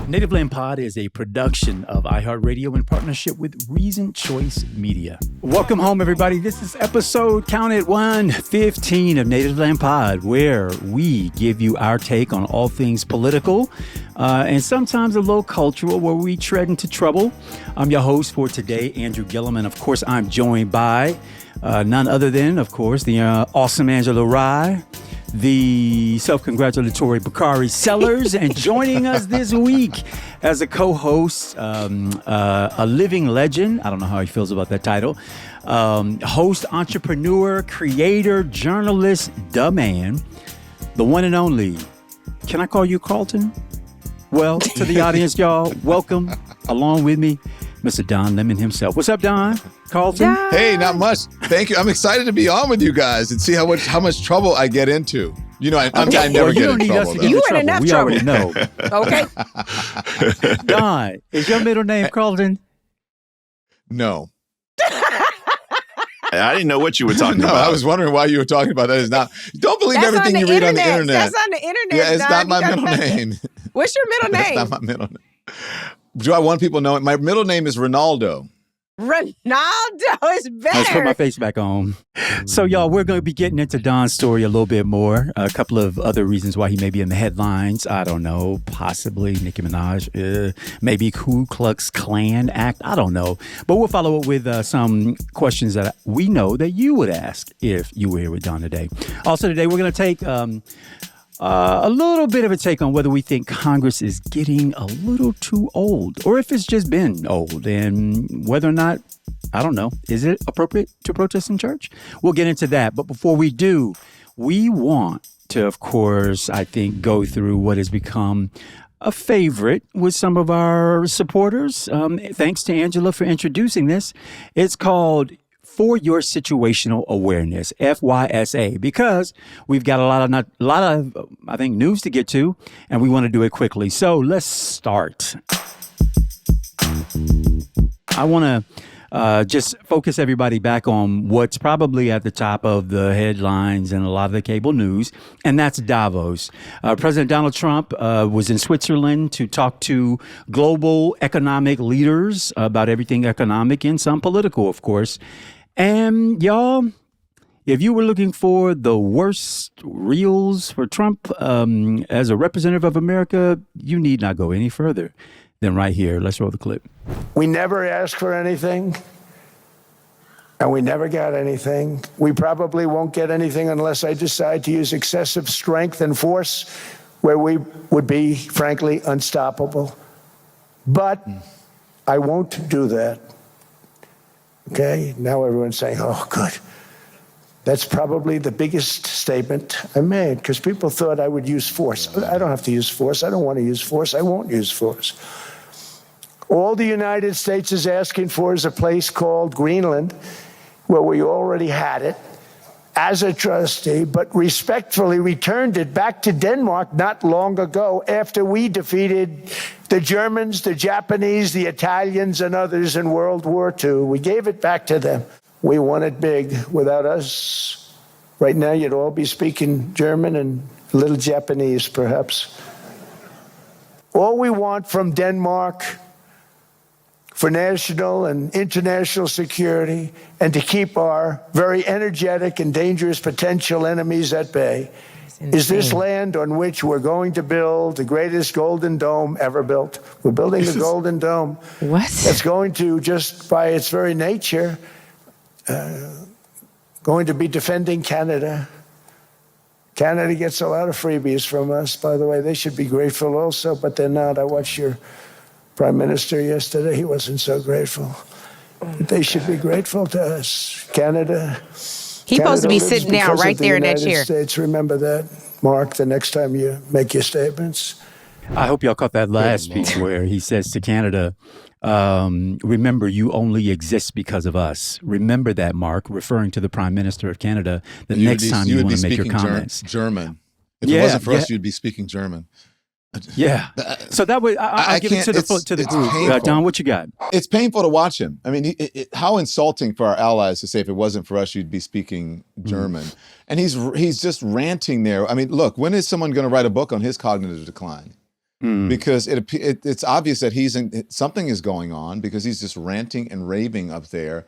Native Land Pod is a production of iHeartRadio in partnership with Reason Choice Media. Welcome home, everybody. This is episode, count it, 115 of Native Land Pod, where we give you our take on all things political and sometimes a little cultural, where we tread into trouble. I'm your host for today, Andrew Gillum, and of course, I'm joined by none other than, of course, the awesome Angela Rye, the self-congratulatory Bakari Sellers, and joining us this week as a co-host, a living legend. I don't know how he feels about that title. Host, entrepreneur, creator, journalist, the man, the one and only. Can I call you Carlton? Well, to the audience, y'all, welcome along with me, Mr. Don Lemon himself. What's up, Don? Carlton? Yeah. Hey, not much. Thank you. I'm excited to be on with you guys and see how much trouble I get into. You know, I never get in trouble. You in enough we trouble. Already know. Okay. Don, is your middle name Carlton? No. I didn't know what you were talking about. I was wondering why you were talking about that. It's not. Don't believe everything you read on the internet. That's on the internet. Yeah, it's not my middle name. What's your middle name? That's not my middle name. Do I want people to know it? My middle name is Ronaldo. Ronaldo is better. Let's put my face back on. So, y'all, we're going to be getting into Don's story a little bit more. A couple of other reasons why he may be in the headlines. I don't know. Possibly Nicki Minaj. Maybe Ku Klux Klan Act. I don't know. But we'll follow up with some questions that we know that you would ask if you were here with Don today. Also today, we're going to take a little bit of a take on whether we think Congress is getting a little too old or if it's just been old, and whether or not, I don't know, is it appropriate to protest in church? We'll get into that. But before we do, we want to, of course, I think, go through what has become a favorite with some of our supporters. Thanks to Angela for introducing this. It's called For Your Situational Awareness, FYSA, because we've got a lot of I think news to get to, and we want to do it quickly. So let's start. I want to just focus everybody back on what's probably at the top of the headlines and a lot of the cable news, and that's Davos. President Donald Trump was in Switzerland to talk to global economic leaders about everything economic and some political, of course. And y'all, if you were looking for the worst reels for Trump as a representative of America, you need not go any further than right here. Let's roll the clip. We never asked for anything, and we never got anything. We probably won't get anything unless I decide to use excessive strength and force, where we would be, frankly, unstoppable. But I won't do that. Okay, now everyone's saying, oh, good. That's probably the biggest statement I made, because people thought I would use force. I don't have to use force. I don't want to use force. I won't use force. All the United States is asking for is a place called Greenland, where we already had it as a trustee, but respectfully returned it back to Denmark not long ago after we defeated the Germans, the Japanese, the Italians, and others in World War II. We gave it back to them. We won it big. Without us, right now you'd all be speaking German and a little Japanese, perhaps. All we want from Denmark for national and international security and to keep our very energetic and dangerous potential enemies at bay is this land on which we're going to build the greatest golden dome ever built. We're building the golden dome. What? That's going to, just by its very nature, going to be defending Canada. Canada gets a lot of freebies from us, by the way. They should be grateful also, but they're not. I watched your Prime Minister yesterday. He wasn't so grateful. They should be grateful to us. Canada. He's supposed to be sitting down right there in that chair. States. Remember that, Mark, the next time you make your statements. I hope y'all caught that last piece where he says to Canada, remember, you only exist because of us. Remember that, Mark, referring to the Prime Minister of Canada the next time you want to make your comments. German. If it wasn't for us, you'd be speaking German. Yeah. So that would, I'll give it to the group. Don, what you got? It's painful to watch him. I mean, how insulting for our allies to say, if it wasn't for us, you'd be speaking German. And he's just ranting there. I mean, look, when is someone going to write a book on his cognitive decline? because it's obvious that something is going on, because he's just ranting and raving up there.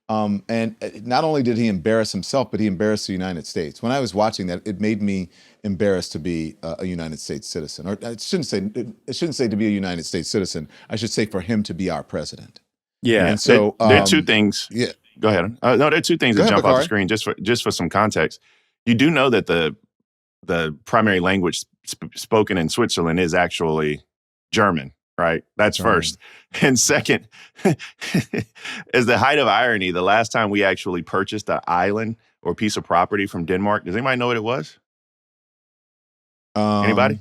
And not only did he embarrass himself, but he embarrassed the United States. When I was watching that, it made me embarrassed to be a United States citizen. Or it shouldn't say to be a United States citizen. I should say for him to be our president. Yeah. And so there are two things. Yeah. Go ahead. No, there are two things that jump off the screen just for some context. You do know that the primary language spoken in Switzerland is actually German, right? That's first. And second, as the height of irony, the last time we actually purchased an island or piece of property from Denmark, does anybody know what it was? Anybody?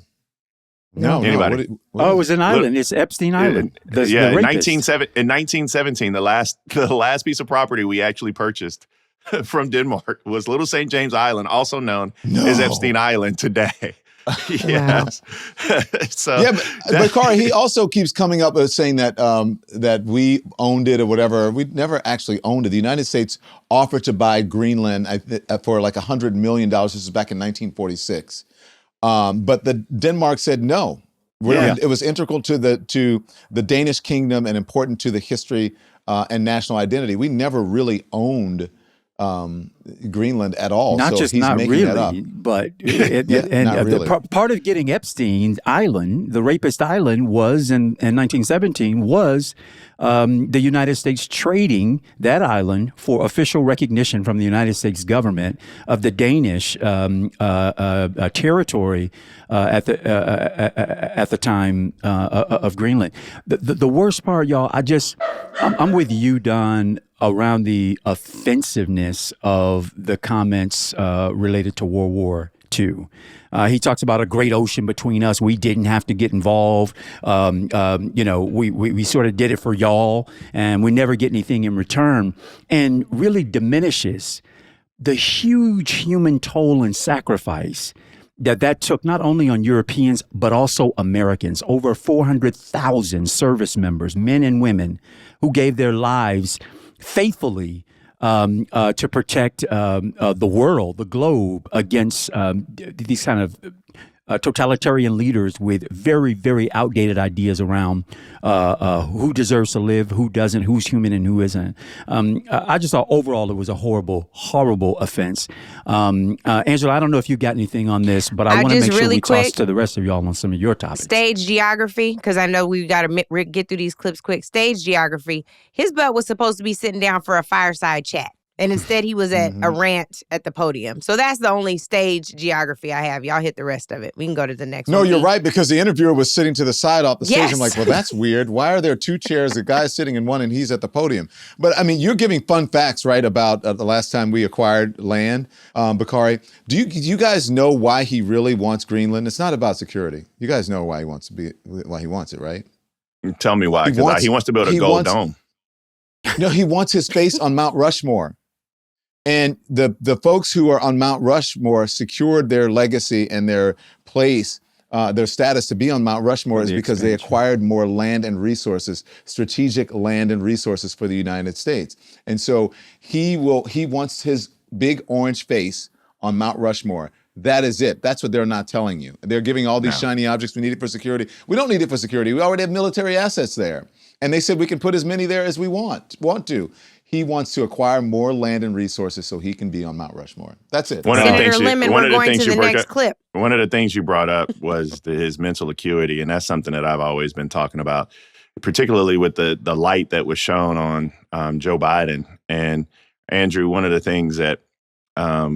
No. Anybody? What it was an island. It's Epstein Island. In 1917, the last piece of property we actually purchased from Denmark was Little St. James Island, also known as Epstein Island today. Yes. So yeah, but Bakari, he also keeps coming up with saying that that we owned it or whatever. We never actually owned it. The United States offered to buy Greenland for like $100 million. This is back in 1946. But the Denmark said no. It was integral to the Danish kingdom and important to the history and national identity. We never really owned Greenland at all. Not really, but part of getting Epstein Island, the rapist island, was in 1917 was the United States trading that island for official recognition from the United States government of the Danish territory at the time of Greenland. The worst part, y'all, I'm with you, Don, around the offensiveness of the comments related to World War II. He talks about a great ocean between us. We didn't have to get involved. We sort of did it for y'all, and we never get anything in return, and really diminishes the huge human toll and sacrifice that took not only on Europeans, but also Americans. Over 400,000 service members, men and women, who gave their lives faithfully to protect the world, the globe, against these kind of totalitarian leaders with very, very outdated ideas around who deserves to live, who doesn't, who's human and who isn't. I just thought overall it was a horrible, horrible offense. Angela, I don't know if you got anything on this, but I want to make sure we toss to the rest of y'all on some of your topics. Stage geography, because I know we've got to get through these clips quick. Stage geography. His butt was supposed to be sitting down for a fireside chat. And instead, he was at a rant at the podium. So that's the only stage geography I have. Y'all hit the rest of it. We can go to the next one. No, you're right, because the interviewer was sitting to the side off the stage. Yes. I'm like, well, that's weird. Why are there two chairs? The guy's sitting in one and he's at the podium. But I mean, you're giving fun facts, right, about the last time we acquired land, Bakari. Do you guys know why he really wants Greenland? It's not about security. You guys know why he wants it, right? Tell me why. Because he wants to build a gold dome. No, he wants his space on Mount Rushmore. And the folks who are on Mount Rushmore secured their legacy and their place, their status to be on Mount Rushmore is because they acquired more land and resources, strategic land and resources for the United States. And so he wants his big orange face on Mount Rushmore. That is it. That's what they're not telling you. They're giving all these shiny objects. We need it for security. We don't need it for security. We already have military assets there. And they said we can put as many there as we want to. He wants to acquire more land and resources so he can be on Mount Rushmore. That's it. Senator Lemon, we're going to the next clip. One of the things you brought up was his mental acuity, and that's something that I've always been talking about, particularly with the light that was shown on Joe Biden. And Andrew, one of the things that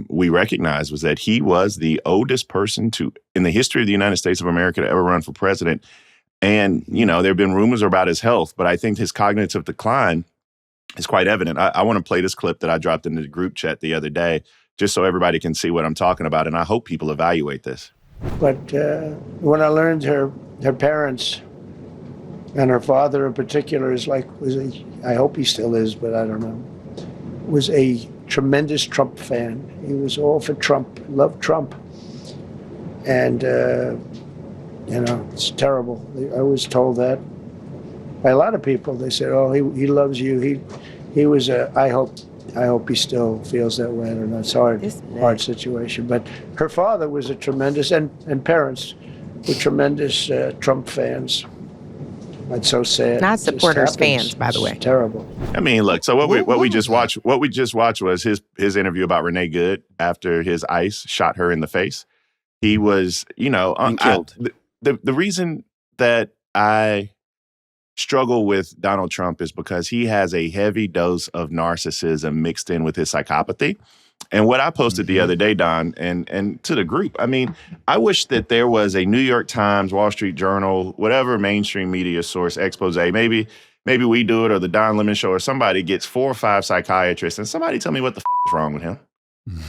we recognized was that he was the oldest person in the history of the United States of America to ever run for president. And, there have been rumors about his health, but I think his cognitive decline is quite evident. I want to play this clip that I dropped into the group chat the other day, just so everybody can see what I'm talking about, and I hope people evaluate this. But when I learned her parents and her father in particular I hope he still is, but I don't know, was a tremendous Trump fan. He was all for Trump, loved Trump. And, it's terrible. I was told that by a lot of people. They said, oh, he loves you. He was I hope he still feels that way. I don't know. It's hard situation. But her father was a tremendous, and parents We're tremendous Trump fans. That's so sad. Not It just supporters, happens. fans, by the way. It's terrible. I mean, look. So what What we was just that? watched, what we just watched was his interview about Renee Good after his ICE shot her in the face. He was, And killed. The reason that I struggle with Donald Trump is because he has a heavy dose of narcissism mixed in with his psychopathy. And what I posted the other day, Don, and to the group, I mean, I wish that there was a New York Times, Wall Street Journal, whatever mainstream media source expose. Maybe we do it, or the Don Lemon Show, or somebody gets 4 or 5 psychiatrists and somebody tell me what the is wrong with him.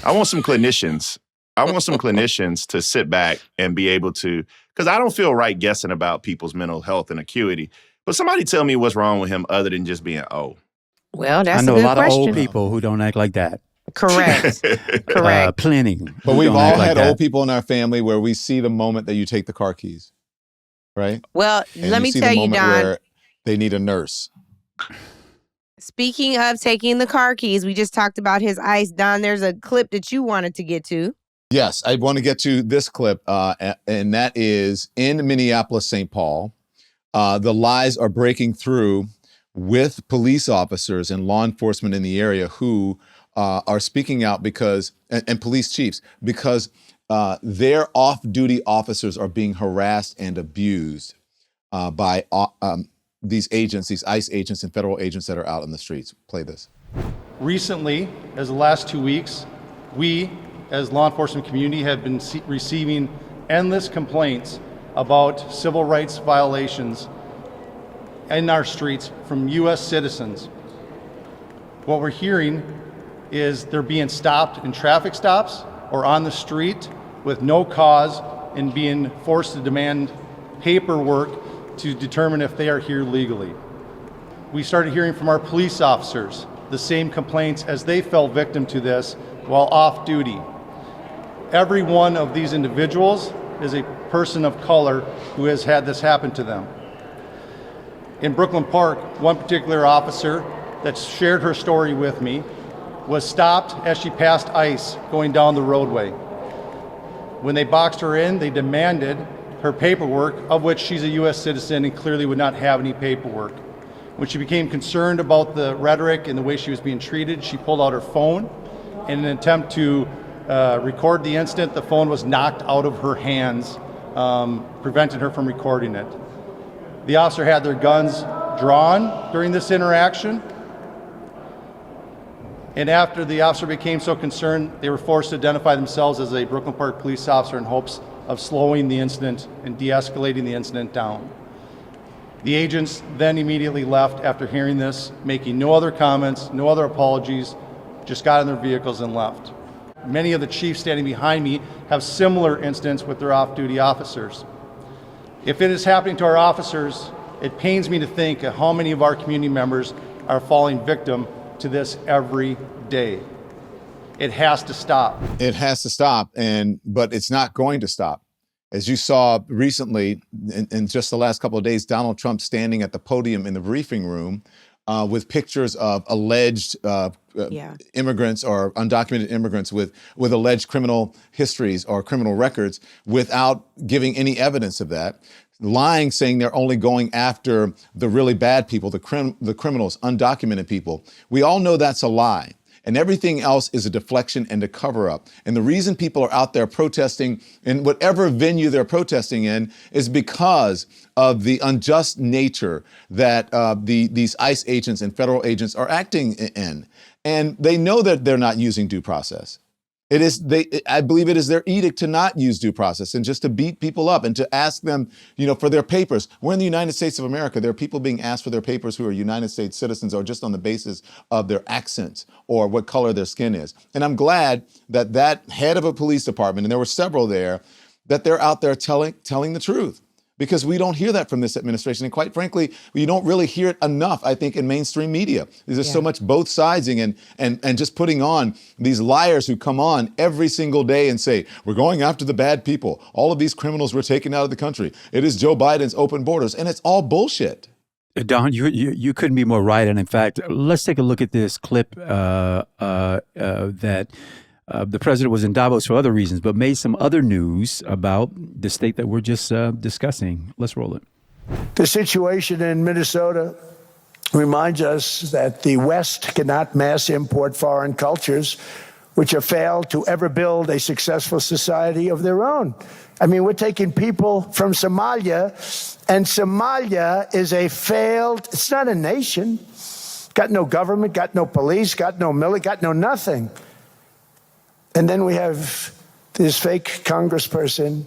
I want some clinicians. I want some clinicians to sit back and be able to, because I don't feel right guessing about people's mental health and acuity. But somebody tell me what's wrong with him other than just being old. Well, that's I know a good a lot question. of old people who don't act like that. Correct. Correct. Plenty. But who we've don't all act like had that. old people in our family where we see the moment that you take the car keys, right? Well, And let me see tell the you, moment Don. where they need a nurse. Speaking of taking the car keys, we just talked about his ICE. Don, there's a clip that you wanted to get to. Yes, I want to get to this clip, and that is in Minneapolis, St. Paul. The lies are breaking through with police officers and law enforcement in the area who are speaking out because, and police chiefs, because their off-duty officers are being harassed and abused by these agents, these ICE agents and federal agents that are out on the streets. Play this. Recently, as the last 2 weeks, we, as law enforcement community, have been receiving endless complaints about civil rights violations in our streets from U.S. citizens. What we're hearing is they're being stopped in traffic stops or on the street with no cause and being forced to demand paperwork to determine if they are here legally. We started hearing from our police officers the same complaints as they fell victim to this while off duty. Every one of these individuals is a person of color who has had this happen to them. In Brooklyn Park, one particular officer that shared her story with me was stopped as she passed ICE going down the roadway. When they boxed her in, they demanded her paperwork, of which she's a U.S. citizen and clearly would not have any paperwork. When she became concerned about the rhetoric and the way she was being treated, she pulled out her phone. In an attempt to record the incident, the phone was knocked out of her hands, preventing her from recording it. The officer had their guns drawn during this interaction. And after the officer became so concerned, they were forced to identify themselves as a Brooklyn Park police officer in hopes of slowing the incident and de-escalating the incident down. The agents then immediately left after hearing this, making no other comments, no other apologies, just got in their vehicles and left. Many of the chiefs standing behind me have similar incidents with their off-duty officers. If it is happening to our officers, it pains me to think of how many of our community members are falling victim to this every day. It has to stop. It has to stop, but it's not going to stop. As you saw recently, in just the last couple of days, Donald Trump standing at the podium in the briefing room with pictures of alleged immigrants or undocumented immigrants with alleged criminal histories or criminal records without giving any evidence of that. Lying, saying they're only going after the really bad people, the criminals, undocumented people. We all know that's a lie. And everything else is a deflection and a cover-up. And the reason people are out there protesting in whatever venue they're protesting in is because of the unjust nature that these ICE agents and federal agents are acting in. And they know that they're not using due process. I believe it is their edict to not use due process and just to beat people up and to ask them, for their papers. We're in the United States of America. There are people being asked for their papers who are United States citizens or just on the basis of their accents or what color their skin is. And I'm glad that head of a police department, and there were several there, that they're out there telling the truth. Because we don't hear that from this administration. And quite frankly, you don't really hear it enough, I think, in mainstream media. There's so much both sidesing and just putting on these liars who come on every single day and say, we're going after the bad people. All of these criminals were taken out of the country. It is Joe Biden's open borders. And it's all bullshit. Don, you couldn't be more right. And in fact, let's take a look at this clip that the president was in Davos for other reasons, but made some other news about the state that we're just discussing. Let's roll it. The situation in Minnesota reminds us that the West cannot mass import foreign cultures which have failed to ever build a successful society of their own. I mean, we're taking people from Somalia, and Somalia is it's not a nation. Got no government, got no police, got no military, got no nothing. And then we have this fake congressperson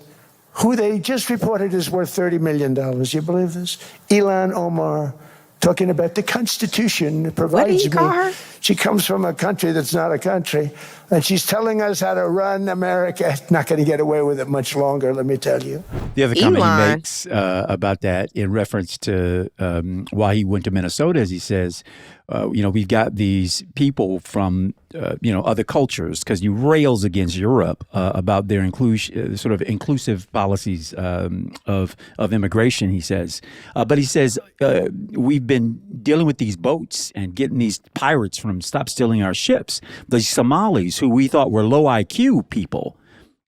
who they just reported is worth $30 million. You believe this? Ilhan Omar, talking about the Constitution provides What did he call her? She comes from a country that's not a country, and she's telling us how to run America. Not going to get away with it much longer, let me tell you. The other comment Elon. he makes about that in reference to why he went to Minnesota is he says, we've got these people from, other cultures, because he rails against Europe about their sort of inclusive policies of immigration, he says. But he says, we've been dealing with these boats and getting these pirates from stop stealing our ships. The Somalis, who we thought were low IQ people,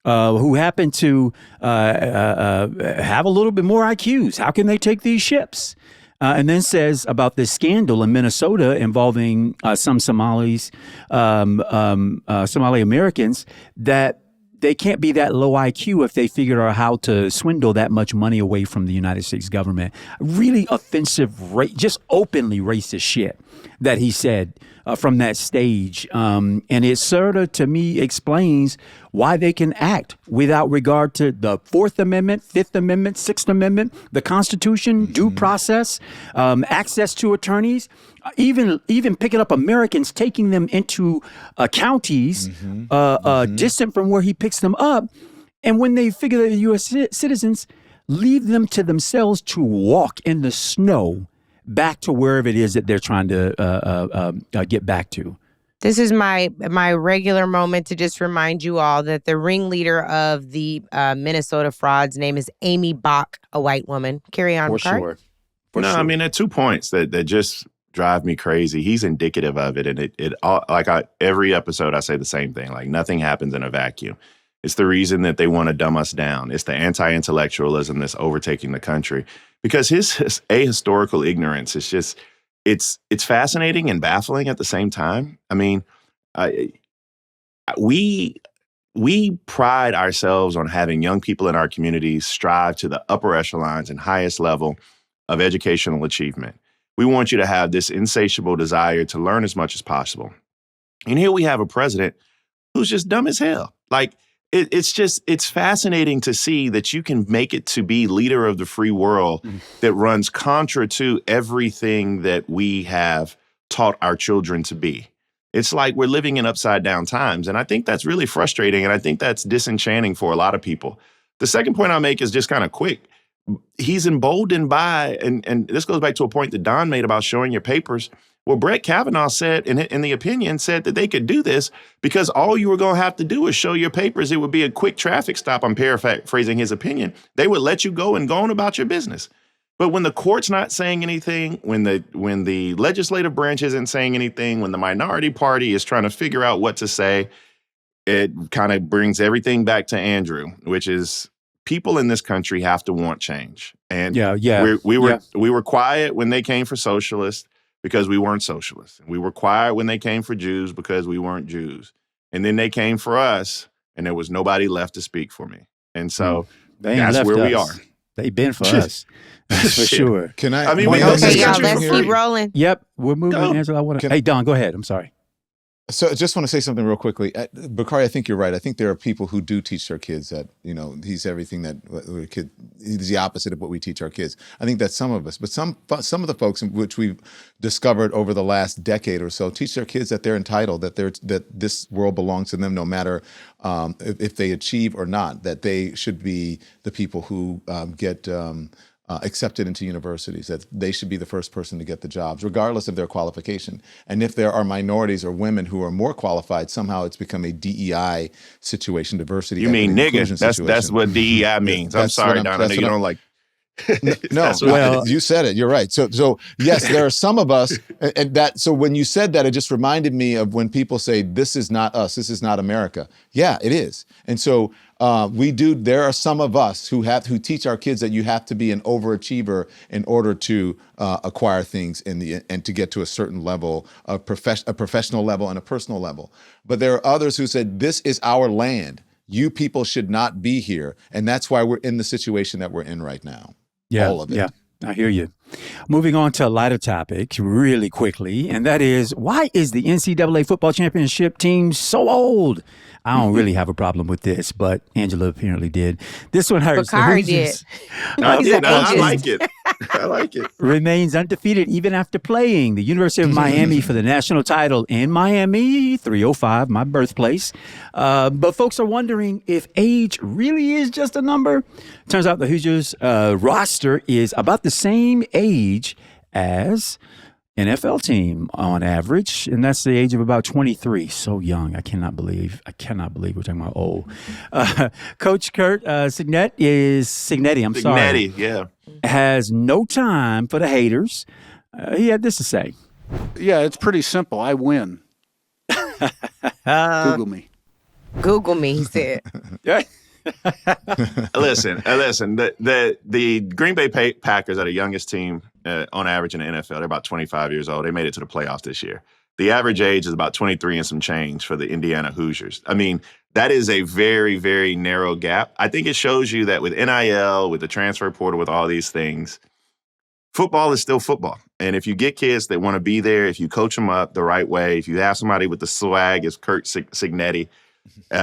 who happen to have a little bit more IQs. How can they take these ships? And then says about this scandal in Minnesota involving some Somali Americans, that they can't be that low IQ if they figure out how to swindle that much money away from the United States government. Really offensive, just openly racist shit that he said from that stage. And it sort of, to me, explains why they can act without regard to the Fourth Amendment, Fifth Amendment, Sixth Amendment, the Constitution, due process, access to attorneys, even picking up Americans, taking them into counties distant from where he picks them up. And when they figure they're U.S. citizens, leave them to themselves to walk in the snow back to wherever it is that they're trying to get back to. This is my regular moment to just remind you all that the ringleader of the Minnesota frauds name is Amy Bach, a white woman. Carry on, For Bakari. sure. I mean, there are 2 points that just drive me crazy. He's indicative of it, and every episode I say the same thing. Like, nothing happens in a vacuum. It's the reason that they want to dumb us down. It's the anti-intellectualism that's overtaking the country. Because his ahistorical ignorance is just, it's fascinating and baffling at the same time. I mean, we pride ourselves on having young people in our communities strive to the upper echelons and highest level of educational achievement. We want you to have this insatiable desire to learn as much as possible. And here we have a president who's just dumb as hell. Like, it's fascinating to see that you can make it to be leader of the free world that runs contra to everything that we have taught our children to be. It's like we're living in upside down times. And I think that's really frustrating. And I think that's disenchanting for a lot of people. The second point I'll make is just kind of quick. He's emboldened by, and this goes back to a point that Don made about showing your papers. Well, Brett Kavanaugh said, in the opinion, said that they could do this because all you were going to have to do is show your papers. It would be a quick traffic stop. I'm paraphrasing his opinion. They would let you go and go on about your business. But when the court's not saying anything, when the legislative branch isn't saying anything, when the minority party is trying to figure out what to say, it kind of brings everything back to Andrew, which is people in this country have to want change. And we were quiet when they came for socialists, because we weren't socialists. We were quiet when they came for Jews because we weren't Jews. And then they came for us, and there was nobody left to speak for me. And so that's where we are. They've been for us. That's for sure. Can I? I mean, Okay, y'all, let's keep rolling. Yep, we're moving. Angela, hey, Don, go ahead. I'm sorry. So I just want to say something real quickly. Bakari, I think you're right. I think there are people who do teach their kids that, he's everything that he's the opposite of what we teach our kids. I think that's some of us. But some of the folks, which we've discovered over the last decade or so, teach their kids that they're entitled, that this world belongs to them no matter if they achieve or not, that they should be the people who get accepted into universities, that they should be the first person to get the jobs, regardless of their qualification. And if there are minorities or women who are more qualified, somehow it's become a DEI situation, diversity. You mean nigga? That's what DEI means. I'm sorry, Don. I know you don't like. No, Well- you said it. You're right. So yes, there are some of us, and that. So when you said that, it just reminded me of when people say, "This is not us. This is not America." Yeah, it is. And so we do. There are some of us who teach our kids that you have to be an overachiever in order to acquire things and to get to a certain level of a professional level and a personal level. But there are others who said, "This is our land. You people should not be here," and that's why we're in the situation that we're in right now. Yeah, All of it. Yeah, I hear you. Moving on to a lighter topic really quickly, and that is, why is the NCAA Football Championship team so old? I don't really have a problem with this, but Angela apparently did. This one hurts. Bakari The Hoosiers, did. I He's did. an I ageist. like it. I like it. remains undefeated even after playing the University of Miami for the national title in Miami, 305, my birthplace. But folks are wondering if age really is just a number. Turns out the Hoosiers roster is about the same age as NFL team on average, and that's the age of about 23. So young. I cannot believe we're talking about old. Coach Kurt Cignetti, I'm sorry. Cignetti, yeah. Has no time for the haters. He had this to say. Yeah, it's pretty simple. I win. Google me. Google me, he said. Listen. The Green Bay Packers are the youngest team on average in the NFL. They're about 25 years old. They made it to the playoffs this year. The average age is about 23 and some change for the Indiana Hoosiers. I mean, that is a very, very narrow gap. I think it shows you that with NIL, with the transfer portal, with all these things, football is still football. And if you get kids that want to be there, if you coach them up the right way, if you have somebody with the swag as Kurt Cignetti,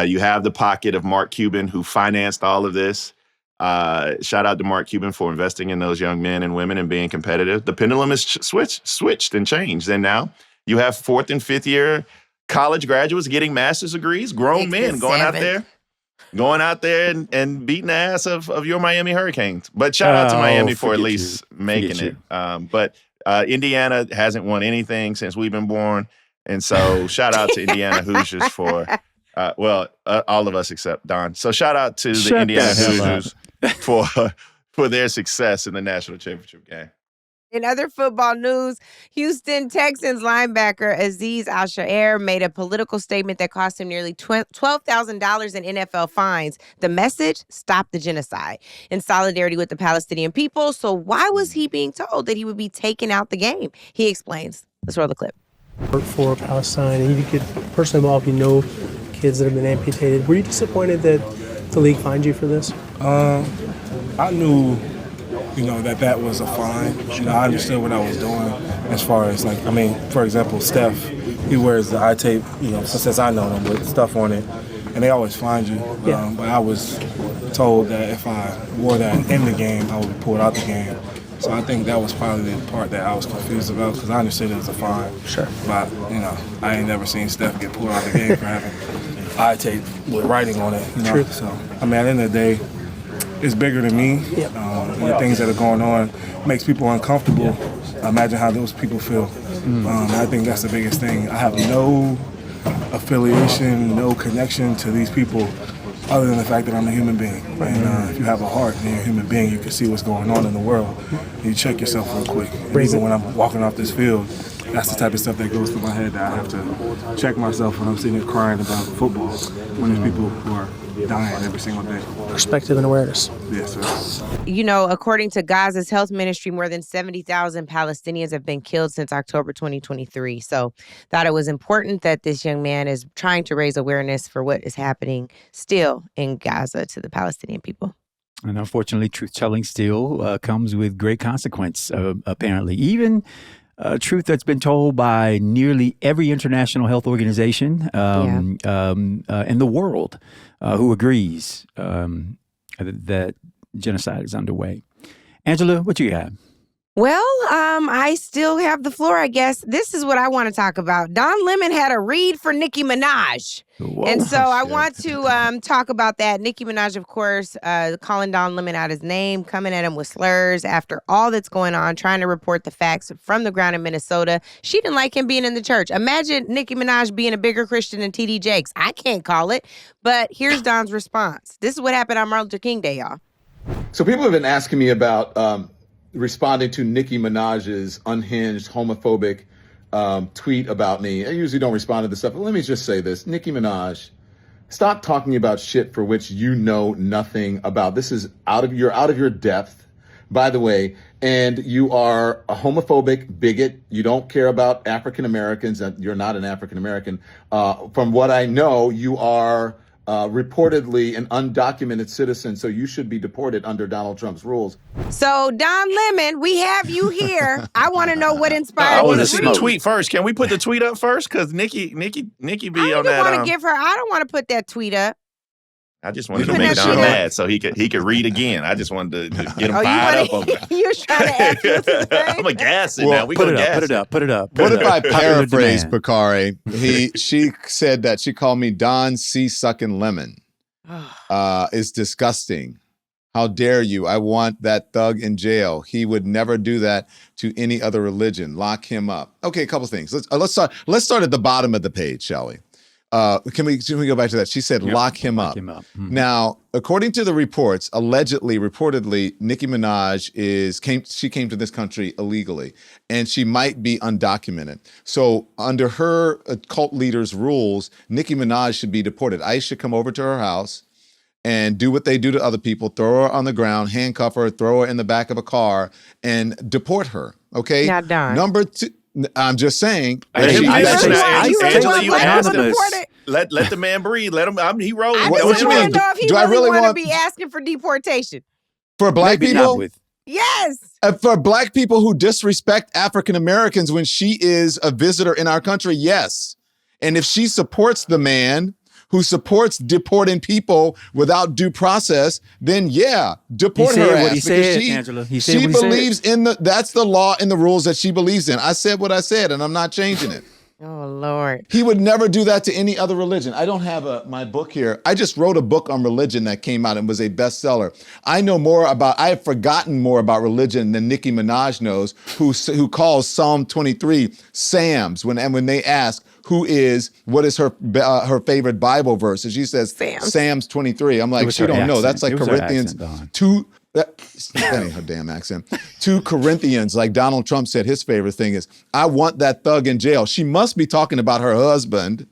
you have the pocket of Mark Cuban, who financed all of this. Shout out to Mark Cuban for investing in those young men and women and being competitive. The pendulum has switched and changed. And now you have 4th and 5th year college graduates getting master's degrees, grown men going out there and beating the ass of your Miami Hurricanes. But shout out to Miami for at least making it. But Indiana hasn't won anything since we've been born. And so shout out to Indiana Hoosiers for, all of us except Don. So shout out to the Indiana Hoosiers for their success in the national championship game. In other football news, Houston Texans linebacker Azeez Al-Shaair made a political statement that cost him nearly $12,000 in NFL fines. The message: stop the genocide, in solidarity with the Palestinian people. So why was he being told that he would be taken out the game? He explains. Let's roll the clip. Work for Palestine, and you get personally involved, kids that have been amputated. Were you disappointed that the league fined you for this? I knew, that was a fine. I understood what I was doing as far as, for example, Steph, he wears the eye tape, since I know him, with stuff on it, and they always find you. Yeah. But I was told that if I wore that in the game, I would be pulled out the game. So I think that was probably the part that I was confused about, because I understood it was a fine. Sure. But, I ain't never seen Steph get pulled out the game for having eye tape with writing on it. True. So, at the end of the day, it's bigger than me. Yep. And the things that are going on makes people uncomfortable. Imagine how those people feel. I think that's the biggest thing. I have no affiliation, no connection to these people other than the fact that I'm a human being. And if you have a heart and you're a human being, you can see what's going on in the world. You check yourself real quick. And even when I'm walking off this field, that's the type of stuff that goes through my head, that I have to check myself when I'm sitting there crying about football, when there's people who are dying every single day. Perspective and awareness. Yes, sir. According to Gaza's health ministry, more than 70,000 Palestinians have been killed since October 2023. So thought it was important that this young man is trying to raise awareness for what is happening still in Gaza to the Palestinian people. And unfortunately, truth-telling still comes with great consequence, apparently. Even truth that's been told by nearly every international health organization in the world who agrees that genocide is underway. Angela, what you got? Well, I still have the floor, I guess. This is what I want to talk about. Don Lemon had a read for Nicki Minaj. Whoa. And so I want to talk about that. Nicki Minaj, of course, calling Don Lemon out his name, coming at him with slurs after all that's going on, trying to report the facts from the ground in Minnesota. She didn't like him being in the church. Imagine Nicki Minaj being a bigger Christian than T.D. Jakes. I can't call it. But here's Don's response. This is what happened on Martin Luther King Day, y'all. So people have been asking me about responding to Nicki Minaj's unhinged, homophobic tweet about me. I usually don't respond to this stuff, but let me just say this. Nicki Minaj, stop talking about shit for which you know nothing about. This is out of your depth, by the way, and you are a homophobic bigot. You don't care about African Americans, and you're not an African American. From what I know, you are reportedly an undocumented citizen, so you should be deported under Donald Trump's rules. So, Don Lemon, we have you here. I want to know what inspired I want to this see tweet. the tweet first. Can we put the tweet up first? Because Nikki be I on don't that. want to give her. I don't want to put that tweet up. I just wanted to Put make that Don tweet up. mad so he could read again. I just wanted to get him Oh, fired up over it. you was trying to ask you to say? I'm a gas it Well, now. We Put gonna it up, gas put it up, put it up. What if I Popular paraphrase demand. Bakari? She said that she called me Don C. Sucking Lemon. Is disgusting. How dare you? I want that thug in jail. He would never do that to any other religion. Lock him up. Okay, a couple things. Let's start at the bottom of the page, shall we? Can we go back to that? She said, lock him up. Mhm. Now, according to the reports, reportedly, Nicki Minaj came to this country illegally, and she might be undocumented. So under her cult leader's rules, Nicki Minaj should be deported. ICE should come over to her house and do what they do to other people, throw her on the ground, handcuff her, throw her in the back of a car, and deport her, okay? Not done. Number two, I'm just saying. Hey, You I really actually- want- I you really actually- want you black people anonymous. deported? Let the man breathe. Let him. He rolling. I What just you want to mean? know if he Do I really want to want- be asking for deportation. For black Maybe not people? with. Yes. For black people who disrespect African Americans when she is a visitor in our country, yes. And if she supports the man who supports deporting people without due process, then yeah, deport He her said ass. what he because said, Angela. He said she what he said. believes that's the law and the rules that she believes in. I said what I said, and I'm not changing it. Oh, Lord. He would never do that to any other religion. I don't have my book here. I just wrote a book on religion that came out and was a bestseller. I have forgotten more about religion than Nicki Minaj knows, who calls Psalm 23 Sam's when they ask what is her favorite Bible verse, and she says Sam's 23. I'm It like, was she her don't know. accent. That's like It was her Corinthians accent, Don. 2. That ain't her damn accent. 2 Corinthians, like Donald Trump said, his favorite thing is, I want that thug in jail. She must be talking about her husband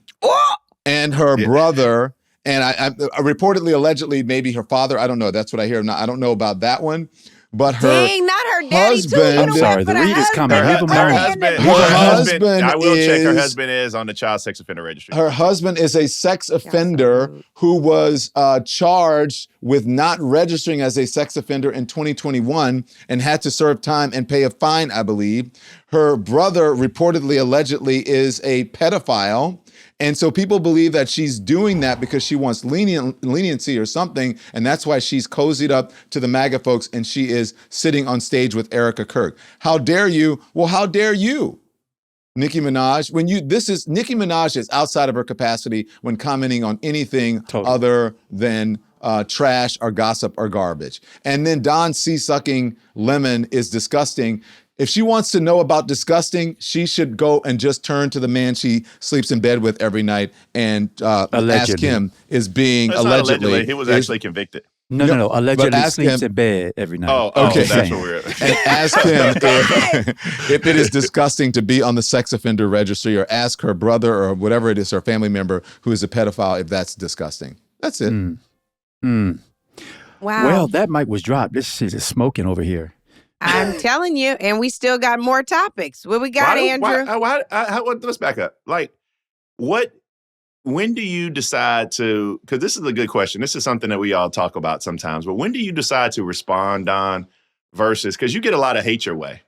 and her brother, and I reportedly, allegedly, maybe her father. I don't know. That's what I hear. I don't know about that one. But her Dang, not her daddy too. You husband- don't I'm sorry, went the for read is coming. husband. Leave him Her alone. husband. I will check. Her is- husband is on the child sex offender registry. Her husband is a sex offender who was charged with not registering as a sex offender in 2021 and had to serve time and pay a fine, I believe. Her brother reportedly, allegedly, is a pedophile. And so people believe that she's doing that because she wants leniency or something, and that's why she's cozied up to the MAGA folks and she is sitting on stage with Erica Kirk. How dare you? Well, how dare you? Nicki Minaj, Nicki Minaj is outside of her capacity when commenting on anything other than trash or gossip or garbage. And then Don C. Sucking Lemon is disgusting. If she wants to know about disgusting, she should go and just turn to the man she sleeps in bed with every night and ask him is being That's not allegedly. He was actually convicted. No. Allegedly ask sleeps him- in bed every night. okay. That's what we're. And ask him if it is disgusting to be on the sex offender registry, or ask her brother or whatever it is, her family member who is a pedophile, if that's disgusting. That's it. Wow. Oh. Oh, Well, that mic was dropped. This shit is smoking over here. I'm telling you, and we still got more topics. What we got, Andrew? Let's back up. When do you decide to, because this is a good question. This is something that we all talk about sometimes, but when do you decide to respond, Don, versus, because you get a lot of hate your way,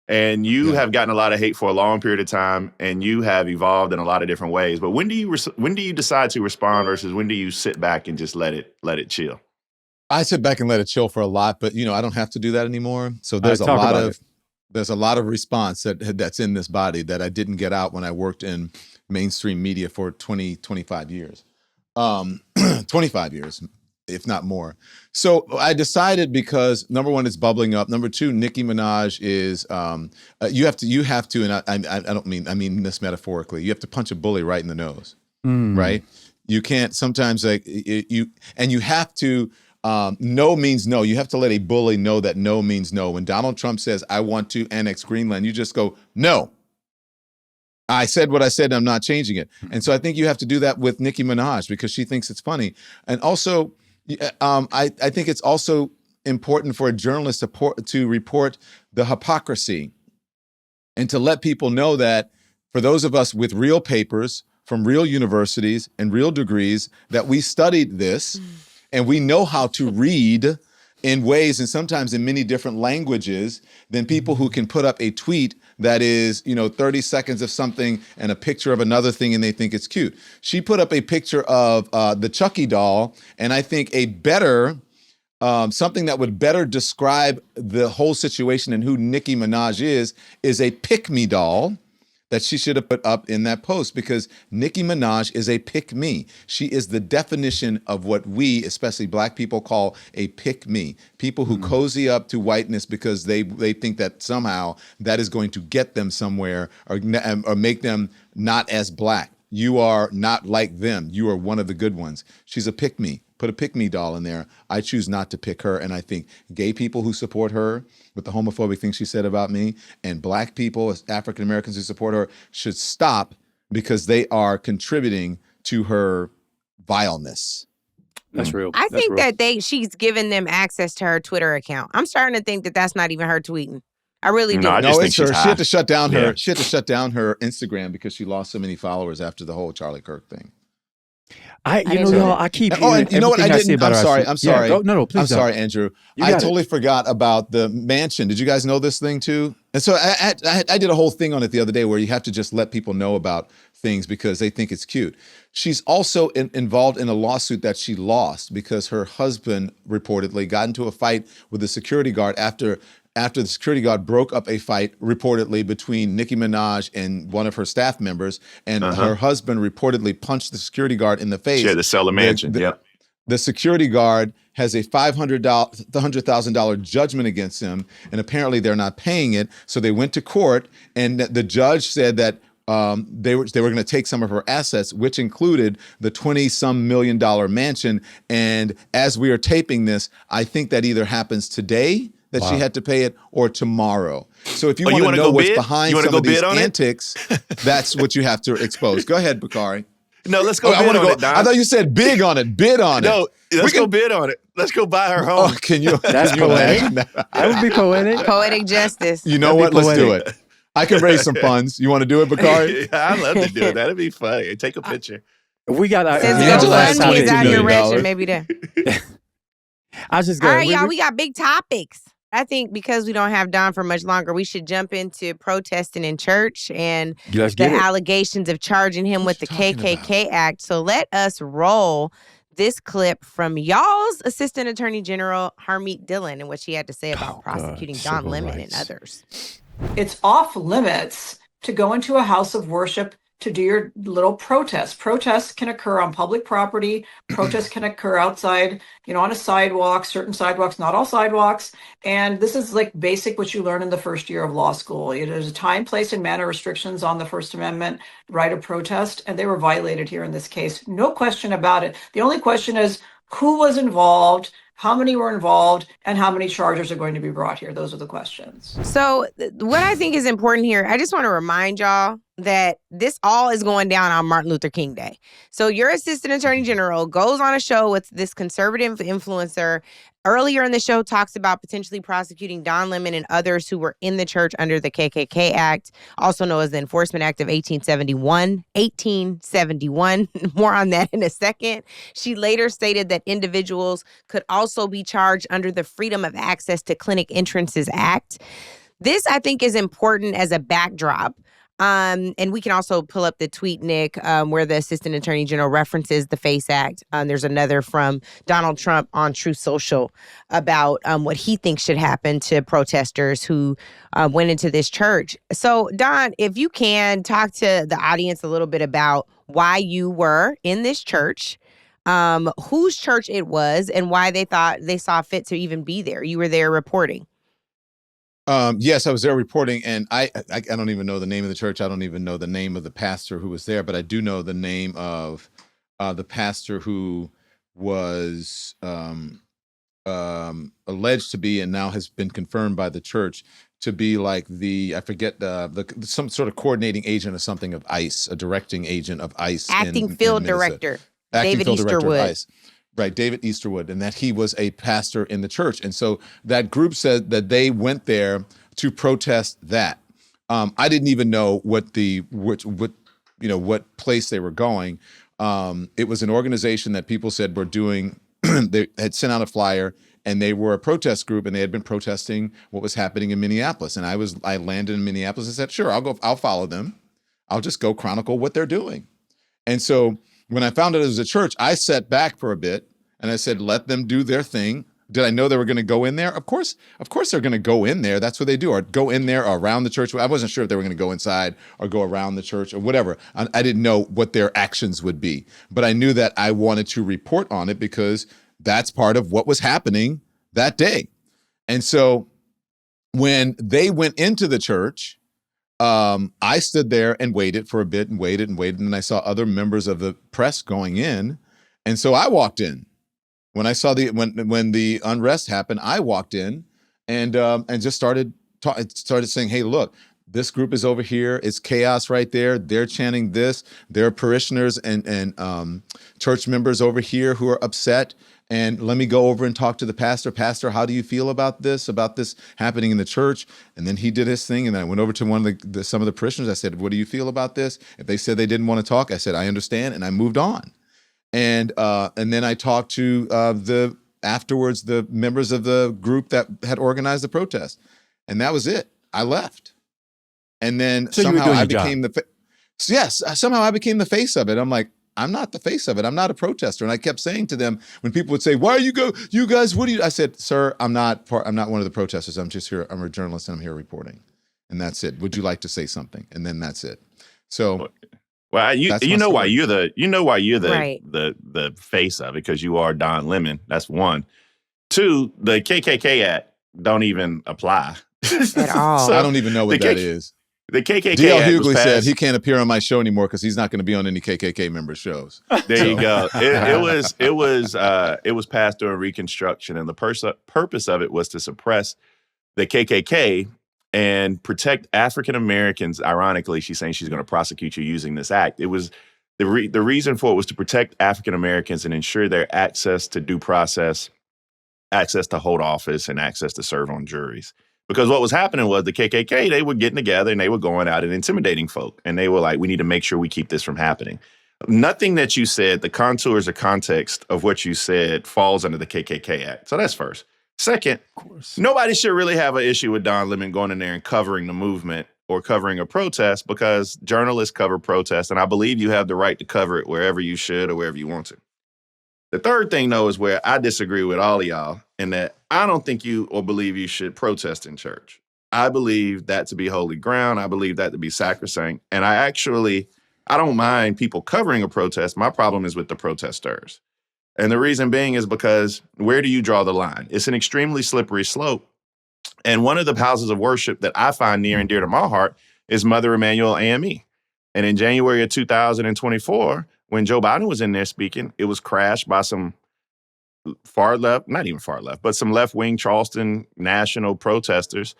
and you have gotten a lot of hate for a long period of time, and you have evolved in a lot of different ways. But when do you decide to respond versus when do you sit back and just let it chill? I sit back and let it chill for a lot, but I don't have to do that anymore. So there's a lot of response that's in this body that I didn't get out when I worked in mainstream media for 25 years. 25 years, if not more. So I decided because number one, it's bubbling up. Number two, Nicki Minaj is you have to, and I don't mean, I mean this metaphorically. You have to punch a bully right in the nose, right? You can't sometimes you have to no means no. You have to let a bully know that no means no. When Donald Trump says, I want to annex Greenland, you just go, no. I said what I said, and I'm not changing it. And so I think you have to do that with Nicki Minaj because she thinks it's funny. And also, I think it's also important for a journalist to report the hypocrisy and to let people know that for those of us with real papers from real universities and real degrees, that we studied this and we know how to read in ways and sometimes in many different languages than people who can put up a tweet that is, 30 seconds of something and a picture of another thing and they think it's cute. She put up a picture of the Chucky doll, and I think a better, something that would better describe the whole situation and who Nicki Minaj is a pick-me doll that she should have put up in that post, because Nicki Minaj is a pick-me. She is the definition of what we, especially Black people, call a pick-me. People who cozy up to whiteness because they think that somehow that is going to get them somewhere or make them not as Black. You are not like them. You are one of the good ones. She's a pick-me. Put a pick-me doll in there. I choose not to pick her. And I think gay people who support her with the homophobic things she said about me, and Black people, African Americans who support her, should stop because they are contributing to her vileness. That's real. I think that she's given them access to her Twitter account. I'm starting to think that that's not even her tweeting. I really do. No, I just think it's her. she's She had to shut down her. Yeah. She had to shut down her Instagram because she lost so many followers after the whole Charlie Kirk thing. Y'all, I keep. Oh, and you know what? I didn't. I'm sorry. I'm sorry. Yeah, no, please. I'm sorry, Andrew. I totally forgot about the mansion. Did you guys know this thing too? And so I did a whole thing on it the other day where you have to just let people know about things because they think it's cute. She's also involved in a lawsuit that she lost because her husband reportedly got into a fight with a security guard after the security guard broke up a fight reportedly between Nicki Minaj and one of her staff members, and her husband reportedly punched the security guard in the face. She had to sell the mansion. Yep. The security guard has a $100,000 judgment against him, and apparently they're not paying it. So they went to court, and the judge said that they were going to take some of her assets, which included the $20-some million mansion. And as we are taping this, I think that either happens today, that she had to pay it, or tomorrow. So if you want to know what's behind some of these antics, that's what you have to expose. Go ahead, Bakari. No, let's go bid on it, Don. I thought you said big on it. Bid on it. No, let's go bid on it. Let's go buy her home. Oh, can you? That's poetic. That would be poetic. Poetic justice. You know what? Let's do it. I can raise some funds. You want to do it, Bakari? Yeah, I'd love to do it. That'd be funny. Take a picture. We got Since GoFundMe is out here rich, maybe there. I was just All right, y'all, we got big topics. I think because we don't have Don for much longer, we should jump into protesting in church and the allegations of charging him with the KKK Act. So let us roll this clip from y'all's Assistant Attorney General, Harmeet Dillon, and what she had to say about prosecuting Don Lemon and others. It's off limits to go into a house of worship to do your little protest. Protests can occur on public property. Protests can occur outside, on a sidewalk, certain sidewalks, not all sidewalks. And this is like basic what you learn in the first year of law school. There's a time, place, and manner restrictions on the First Amendment right of protest, and they were violated here in this case. No question about it. The only question is who was involved, how many were involved, and how many charges are going to be brought here. Those are the questions. So what I think is important here, I just want to remind y'all that this all is going down on Martin Luther King Day. So your Assistant Attorney General goes on a show with this conservative influencer. Earlier in the show talks about potentially prosecuting Don Lemon and others who were in the church under the KKK Act, also known as the Enforcement Act of 1871. More on that in a second. She later stated that individuals could also be charged under the Freedom of Access to Clinic Entrances Act. This, I think, is important as a backdrop. And we can also pull up the tweet, Nick, where the Assistant Attorney General references the FACE Act. There's another from Donald Trump on Truth Social about what he thinks should happen to protesters who went into this church. So, Don, if you can talk to the audience a little bit about why you were in this church, whose church it was, and why they saw fit to even be there. You were there reporting. Yes, I was there reporting, and I don't even know the name of the church. I don't even know the name of the pastor who was there, but I do know the name of the pastor who was alleged to be, and now has been confirmed by the church to be like I forget some sort of coordinating agent or something of ICE, a directing agent of ICE, acting field director, acting David field director of Easterwood. ICE. Right, David Easterwood, and that he was a pastor in the church. And so that group said that they went there to protest that. I didn't even know what place they were going. It was an organization that people said were doing, they had sent out a flyer, and they were a protest group, and they had been protesting what was happening in Minneapolis. And I landed in Minneapolis and said, sure, I'll follow them. I'll just go chronicle what they're doing. And so when I found out it was a church, I sat back for a bit and I said, let them do their thing. Did I know they were going to go in there? Of course they're going to go in there. That's what they do, or go in there or around the church. I wasn't sure if they were going to go inside or go around the church or whatever. I didn't know what their actions would be, but I knew that I wanted to report on it because that's part of what was happening that day. And so when they went into the church, I stood there and waited for a bit and waited. And then I saw other members of the press going in. And so I walked in. When I saw when the unrest happened, I walked in and just started saying, hey, look, this group is over here. It's chaos right there. They're chanting this. There are parishioners and church members over here who are upset. And let me go over and talk to the pastor. Pastor, how do you feel about this happening in the church? And then he did his thing. And then I went over to some of the parishioners. I said, what do you feel about this? If they said they didn't want to talk, I said, I understand. And I moved on. And then I talked to afterwards the members of the group that had organized the protest. And that was it. I left. And then somehow I became somehow I became the face of it. I'm like, I'm not the face of it. I'm not a protester. And I kept saying to them, when people would say, why are you guys, what do you, I said, sir, I'm not one of the protesters. I'm just here. I'm a journalist and I'm here reporting. And that's it. Would you like to say something? And then that's it. So, well, you know why you're the Right. the face of it, because you are Don Lemon. That's one. Two, the KKK Act don't even apply At all. I don't even know what that is. The KKK D.L. Act was Hughley said passed. he can't appear on my show anymore because he's not going to be on any KKK member shows. There you go. It was passed during Reconstruction, and the purpose of it was to suppress the KKK and protect African Americans. Ironically, she's saying she's going to prosecute you using this act. It was the reason for it was to protect African Americans and ensure their access to due process, access to hold office, and access to serve on juries. Because what was happening was the KKK, they were getting together and they were going out and intimidating folk. And they were like, we need to make sure we keep this from happening. Nothing that you said, the contours or context of what you said falls under the KKK Act. So that's first. Second, nobody should really have an issue with Don Lemon going in there and covering the movement or covering a protest, because journalists cover protests. And I believe you have the right to cover it wherever you should or wherever you want to. The third thing, though, is where I disagree with all of y'all, in that I don't think you or believe you should protest in church. I believe that to be holy ground. I believe that to be sacrosanct. And I don't mind people covering a protest. My problem is with the protesters. And the reason being is because where do you draw the line? It's an extremely slippery slope. And one of the houses of worship that I find near and dear to my heart is Mother Emanuel AME. And in January of 2024, when Joe Biden was in there speaking, it was crashed by some far left, not even far left, but some left-wing Charleston national protesters.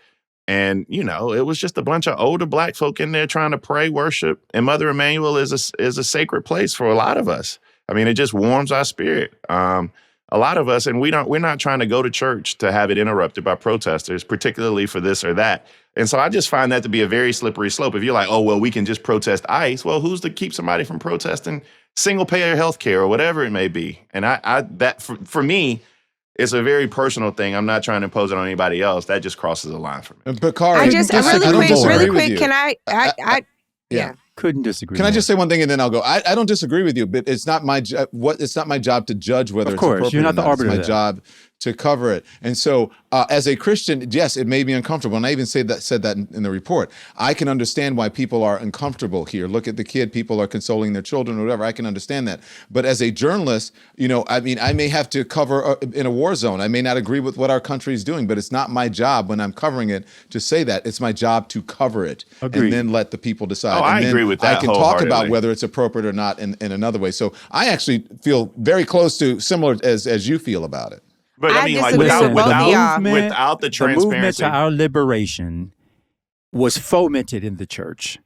And, it was just a bunch of older Black folk in there trying to pray, worship. And Mother Emanuel is a sacred place for a lot of us. I mean, it just warms our spirit. A lot of us, and we're not trying to go to church to have it interrupted by protesters, particularly for this or that. And so I just find that to be a very slippery slope. If you're like, oh, well, we can just protest ICE. Well, who's to keep somebody from protesting single payer health care or whatever it may be? And that for me, it's a very personal thing. I'm not trying to impose it on anybody else. That just crosses a line for me. Bakari, really quick, can I yeah. Couldn't disagree. Can I just say one thing and then I'll go? I don't disagree with you, but it's not my it's not my job to judge whether it's appropriate. You're not the arbiter. It's my job to cover it. And so as a Christian, yes, it made me uncomfortable. And I even said that in the report. I can understand why people are uncomfortable here. Look at the kid, people are consoling their children or whatever. I can understand that. But as a journalist, I may have to cover in a war zone. I may not agree with what our country is doing, but it's not my job when I'm covering it to say that. It's my job to cover it. Agreed. And then let the people decide. Oh, I agree with that. I can talk about whether it's appropriate or not in another way. So I actually feel very close to similar as you feel about it. But I mean, like disagree Listen, with both of y'all. without the the movement transparency. to our liberation was fomented in the church.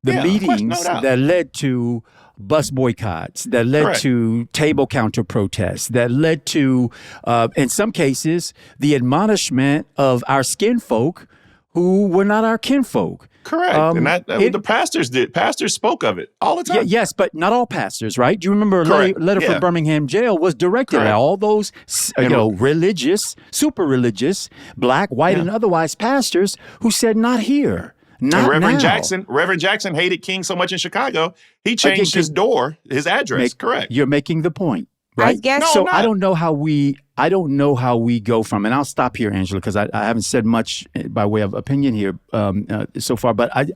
The Yeah, of course, no meetings doubt. that led to bus boycotts, that led Correct. to table counter protests, that led to, in some cases, the admonishment of our skinfolk who were not our kinfolk. Correct. And that the pastors did. Pastors spoke of it all the time. Yes, but not all pastors, right? Do you remember a Correct. letter Yeah. from Birmingham jail was directed Correct. at all those, religious, super religious, black, white, and otherwise pastors who said, not here. Not And Reverend now. Jackson hated King so much in Chicago, he changed his address. Correct. You're making the point, right? I guess No, so. I'm not. I don't know how we go from, and I'll stop here, Angela, because I haven't said much by way of opinion here so far. But I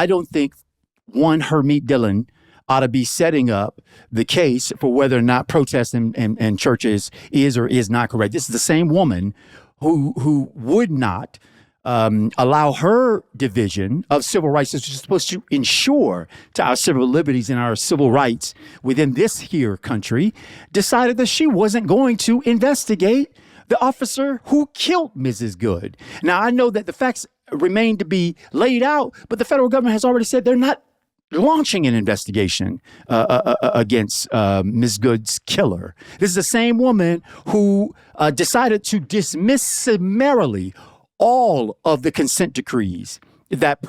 don't think Hermeet Dillon ought to be setting up the case for whether or not protest in churches is or is not correct. This is the same woman who would not allow her division of civil rights, which is supposed to ensure to our civil liberties and our civil rights within this here country, decided that she wasn't going to investigate the officer who killed Mrs. Good. Now, I know that the facts remain to be laid out, but the federal government has already said they're not launching an investigation against Ms. Good's killer. This is the same woman who decided to dismiss summarily all of the consent decrees that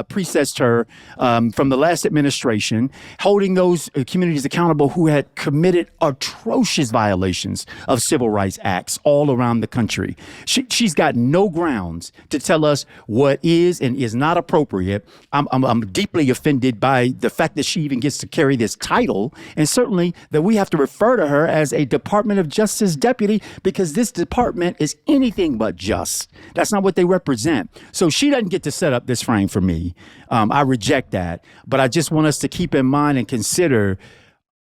preceded her from the last administration, holding those communities accountable who had committed atrocious violations of civil rights acts all around the country. She's got no grounds to tell us what is and is not appropriate. I'm deeply offended by the fact that she even gets to carry this title, and certainly that we have to refer to her as a Department of Justice deputy, because this department is anything but just. That's not what they represent. So she doesn't get to set up this frame for me. I reject that. But I just want us to keep in mind and consider,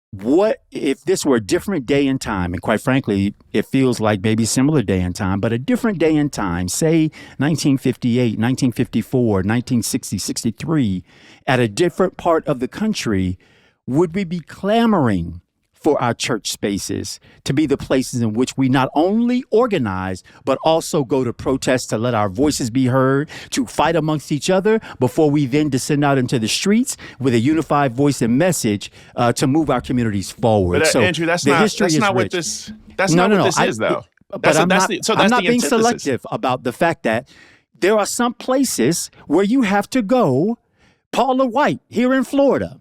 what if this were a different day and time? And quite frankly, it feels like maybe similar day and time, but a different day and time, say 1958, 1954, 1960, 63, at a different part of the country, would we be clamoring for our church spaces to be the places in which we not only organize, but also go to protest, to let our voices be heard, to fight amongst each other before we then descend out into the streets with a unified voice and message to move our communities forward? But So Andrew, that's not what this is, though. But I'm not being selective about the fact that there are some places where you have to go. Paula White here in Florida.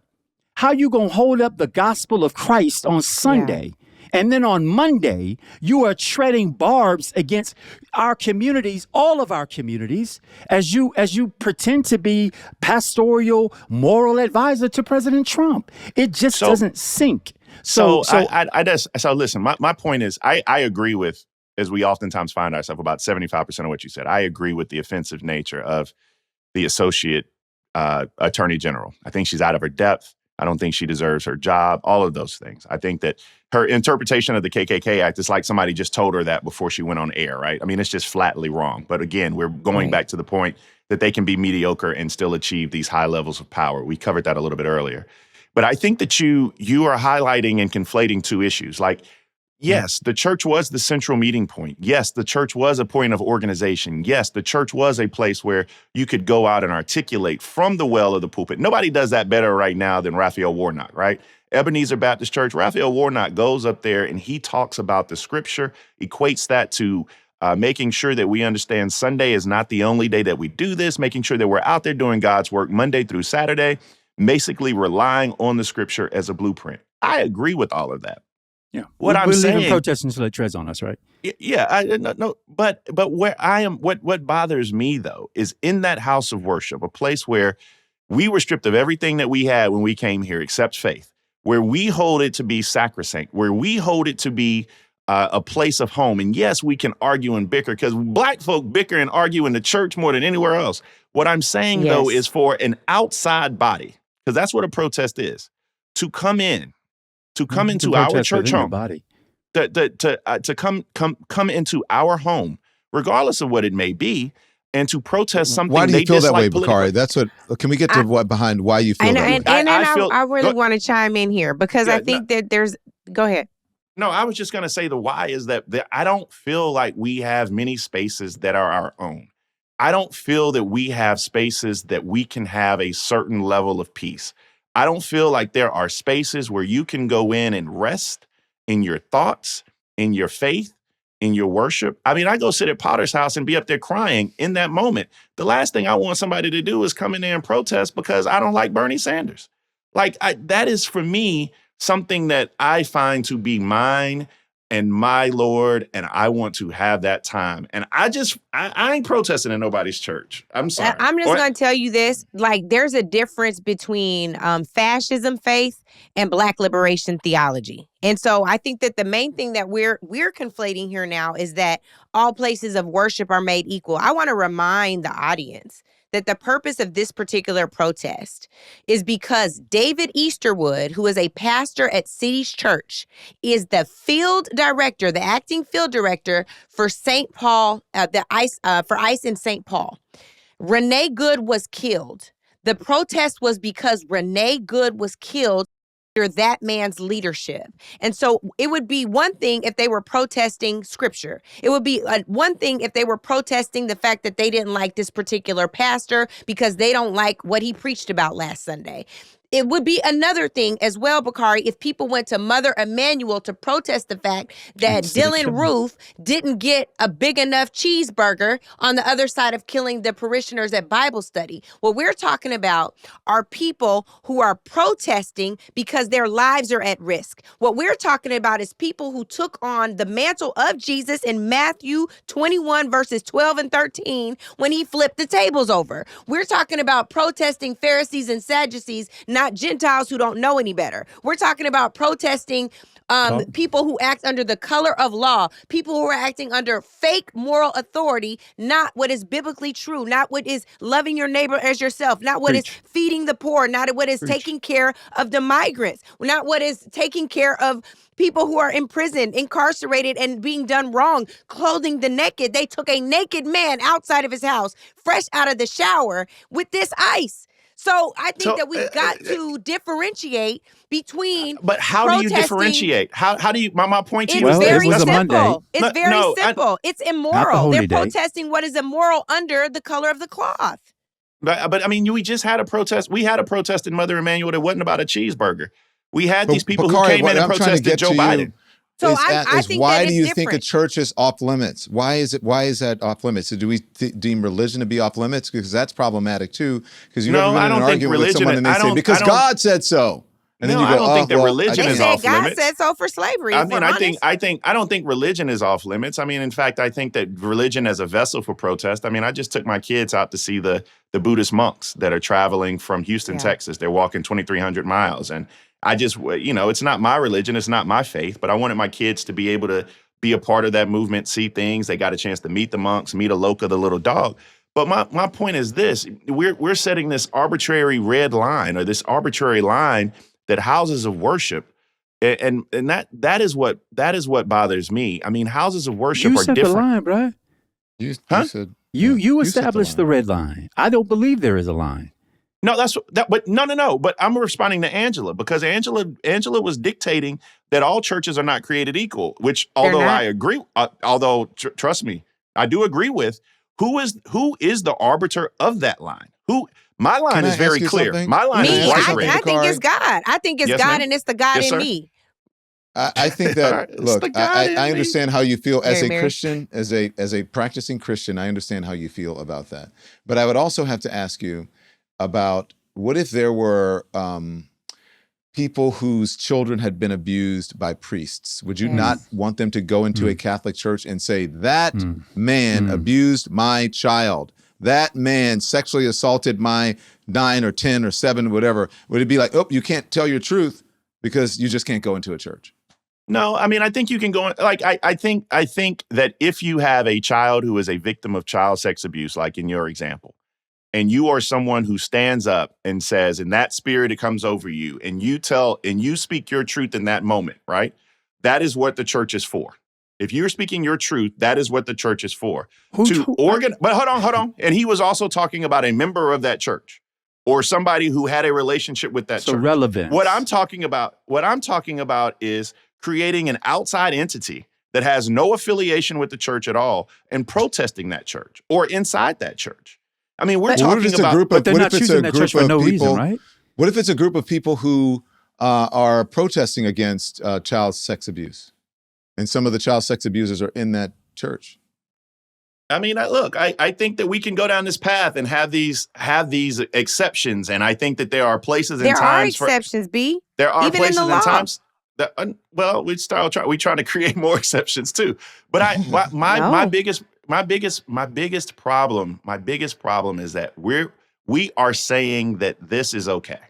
How you going to hold up the gospel of Christ on Sunday, and then on Monday, you are treading barbs against our communities, all of our communities, as you pretend to be pastoral, moral advisor to President Trump? It just doesn't sink. So listen, my point is, I agree with, as we oftentimes find ourselves, about 75% of what you said. I agree with the offensive nature of the associate attorney general. I think she's out of her depth. I don't think she deserves her job, all of those things. I think that her interpretation of the KKK Act is like somebody just told her that before she went on air, right? I mean, it's just flatly wrong. But again, we're going back to the point that they can be mediocre and still achieve these high levels of power. We covered that a little bit earlier. But I think that you are highlighting and conflating two issues. Like, yes, the church was the central meeting point. Yes, the church was a point of organization. Yes, the church was a place where you could go out and articulate from the well of the pulpit. Nobody does that better right now than Raphael Warnock, right? Ebenezer Baptist Church, Raphael Warnock goes up there and he talks about the scripture, equates that to making sure that we understand Sunday is not the only day that we do this, making sure that we're out there doing God's work Monday through Saturday, basically relying on the scripture as a blueprint. I agree with all of that. Yeah, what I'm saying, leaving protesting until it treads on us, right? Yeah, but where I am, what bothers me though is in that house of worship, a place where we were stripped of everything that we had when we came here, except faith, where we hold it to be sacrosanct, where we hold it to be a place of home. And yes, we can argue and bicker, because black folk bicker and argue in the church more than anywhere else. What I'm saying though is for an outside body, because that's what a protest is, to come in. To come into our church home, to come into our home, regardless of what it may be, and to protest something. Why do you feel that way, politically. Bakari? That's what. Can we get to behind why you feel that way? I really want to chime in here, because I think that there's. Go ahead. No, I was just going to say the why is that I don't feel like we have many spaces that are our own. I don't feel that we have spaces that we can have a certain level of peace. I don't feel like there are spaces where you can go in and rest in your thoughts, in your faith, in your worship. I mean, I go sit at Potter's house and be up there crying in that moment. The last thing I want somebody to do is come in there and protest because I don't like Bernie Sanders. Like that is for me something that I find to be mine and my Lord, and I want to have that time. And I ain't protesting in nobody's church. I'm sorry. I'm just going to tell you this. Like, there's a difference between fascism faith and Black liberation theology. And so I think that the main thing that we're conflating here now is that all places of worship are made equal. I want to remind the audience that the purpose of this particular protest is because David Easterwood, who is a pastor at City's Church, is the field director, the acting field director for St. Paul, for ICE in St. Paul. Renee Good was killed. The protest was because Renee Good was killed under that man's leadership. And so it would be one thing if they were protesting scripture. It would be one thing if they were protesting the fact that they didn't like this particular pastor because they don't like what he preached about last Sunday. It would be another thing as well, Bakari, if people went to Mother Emanuel to protest the fact that Dylan Roof didn't get a big enough cheeseburger on the other side of killing the parishioners at Bible study. What we're talking about are people who are protesting because their lives are at risk. What we're talking about is people who took on the mantle of Jesus in Matthew 21, verses 12 and 13, when he flipped the tables over. We're talking about protesting Pharisees and Sadducees, not Gentiles who don't know any better. We're talking about protesting people who act under the color of law, people who are acting under fake moral authority, not what is biblically true, not what is loving your neighbor as yourself, not what is feeding the poor, not what is taking care of the migrants, not what is taking care of people who are in prison, incarcerated, and being done wrong, clothing the naked. They took a naked man outside of his house, fresh out of the shower, with this ICE. So I think that we've got to differentiate between. But how do you differentiate? How do you? My point to you is very simple. It's very simple. It's immoral. They're protesting what is immoral under the color of the cloth. But I mean, we just had a protest. We had a protest in Mother Emanuel that wasn't about a cheeseburger. We had these people who came in and protested Joe Biden. So I think why that do you different. think a church is off limits? Why is that off limits? So do we deem religion to be off limits? Because that's problematic too. Because you've never been in an argument with someone and they say, because God said so. And then you go, I don't think that religion is off limits. God said so for slavery. I mean, I don't think religion is off limits. I mean, in fact, I think that religion as a vessel for protest. I mean, I just took my kids out to see the Buddhist monks that are traveling from Houston, Texas. They're walking 2,300 miles. And I just, it's not my religion. It's not my faith. But I wanted my kids to be able to be a part of that movement, see things. They got a chance to meet the monks, meet Aloka, the little dog. But my point is this. We're setting this arbitrary red line, or this arbitrary line that houses of worship, and that is what bothers me. I mean, houses of worship are different. You set the line, bro. You established the red line. I don't believe there is a line. No, but no. But I'm responding to Angela, because Angela was dictating that all churches are not created equal. Which, although I agree, trust me, I do agree with. Who is the arbiter of that line? My line is very clear. My line is white red. I think it's God. I think it's God, and it's the God in me. I think that, look, I understand how you feel as a Christian, as a practicing Christian. I understand how you feel about that. But I would also have to ask you about, what if there were people whose children had been abused by priests? Would you not want them to go into a Catholic church and say, that man abused my child? That man sexually assaulted my 9 or 10 or 7, whatever. Would it be like, oh, you can't tell your truth because you just can't go into a church? No, I mean, I think you can go. Like, I think that if you have a child who is a victim of child sex abuse, like in your example, and you are someone who stands up and says, in that spirit, it comes over you, and you speak your truth in that moment, right? That is what the church is for. If you're speaking your truth, that is what the church is for. But hold on. And he was also talking about a member of that church, or somebody who had a relationship with that church. So relevant. What I'm talking about is creating an outside entity that has no affiliation with the church at all and protesting that church or inside that church. I mean, we're talking about, but they're not choosing that church for no reason, right? What if it's a group of people who are protesting against child sex abuse, and some of the child sex abusers are in that church? I mean, I think that we can go down this path and have these exceptions, and I think that there are places and times. There are exceptions, B. There are even places in the and law. times. That, we trying to create more exceptions too. But my biggest problem is that we are saying that this is okay.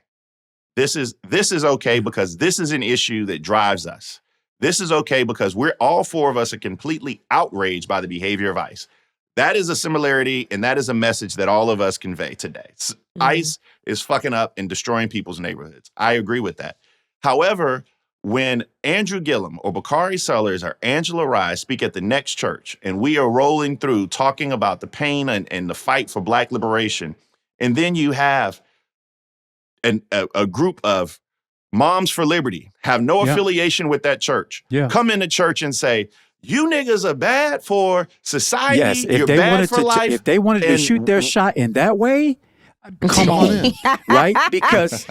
This is okay because this is an issue that drives us. This is okay because all four of us are completely outraged by the behavior of ICE. That is a similarity, and that is a message that all of us convey today. ICE is fucking up and destroying people's neighborhoods. I agree with that. However, when Andrew Gillum or Bakari Sellers or Angela Rye speak at the next church, and we are rolling through talking about the pain and the fight for Black liberation, and then you have a group of Moms for Liberty, have no affiliation with that church, come into church and say, you niggas are bad for society. Yes, you're bad for life. If they wanted to shoot their shot in that way, come on in, right? Because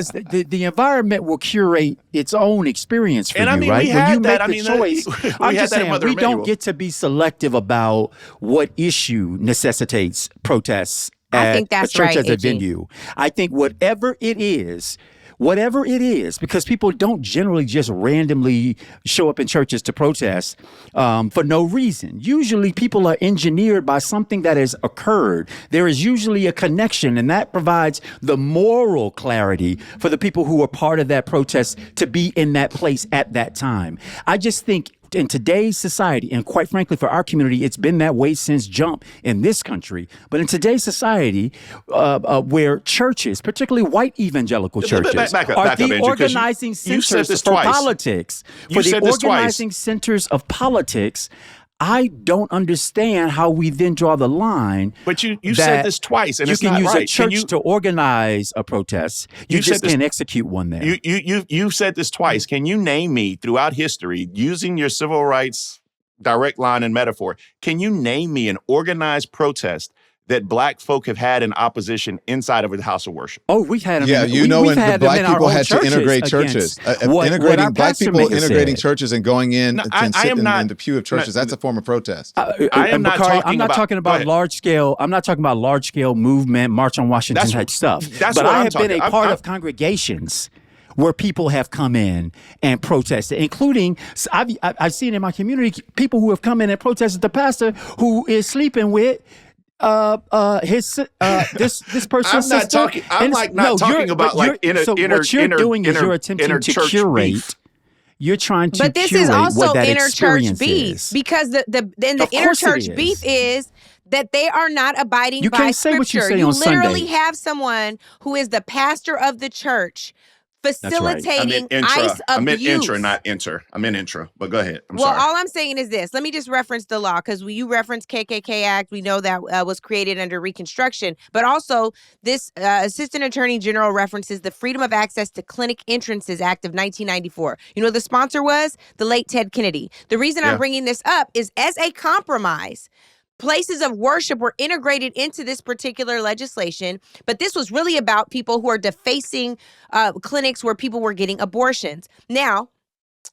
the environment will curate its own experience for and you, right? When you make the choice, I'm just saying we don't get to be selective about what issue necessitates protests at a church as a venue. I think whatever it is, because people don't generally just randomly show up in churches to protest for no reason. Usually people are engineered by something that has occurred. There is usually a connection, and that provides the moral clarity for the people who are part of that protest to be in that place at that time. I just think in today's society, and quite frankly, for our community, it's been that way since jump in this country. But in today's society, where churches, particularly white evangelical churches, are the organizing centers for politics, centers of politics, I don't understand how we then draw the line. But you said this twice, and it's not right. You can use a church to organize a protest. You just can't execute one there. You said this twice. Can you name me throughout history, using your civil rights direct line and metaphor, can you name me an organized protest that Black folk have had in opposition inside of a house of worship? Oh, we've had them. Yeah, when the Black people had to integrate churches. Black people integrating churches and going in and sitting in the pew of churches, that's a form of protest. I'm not talking about large scale. I'm not talking about large scale movement, March on Washington type stuff. But I have been a part of congregations where people have come in and protested, including I've seen in my community people who have come in and protested the pastor who is sleeping with this person's sister. What you're doing is you're attempting to curate. You're trying to but this curate is also what that interchurch beef is. because the interchurch beef is that they are not abiding by can't scripture. Say what you say you on literally Sunday. have someone who is the pastor of the church facilitating ICE abuse. I meant intra, not enter. I meant intra, but go ahead. I'm sorry. All I'm saying is this. Let me just reference the law, because you referenced KKK Act. We know that was created under Reconstruction. But also, this Assistant Attorney General references the Freedom of Access to Clinic Entrances Act of 1994. You know who the sponsor was? The late Ted Kennedy. The reason I'm bringing this up is as a compromise, places of worship were integrated into this particular legislation, but this was really about people who are defacing clinics where people were getting abortions. Now,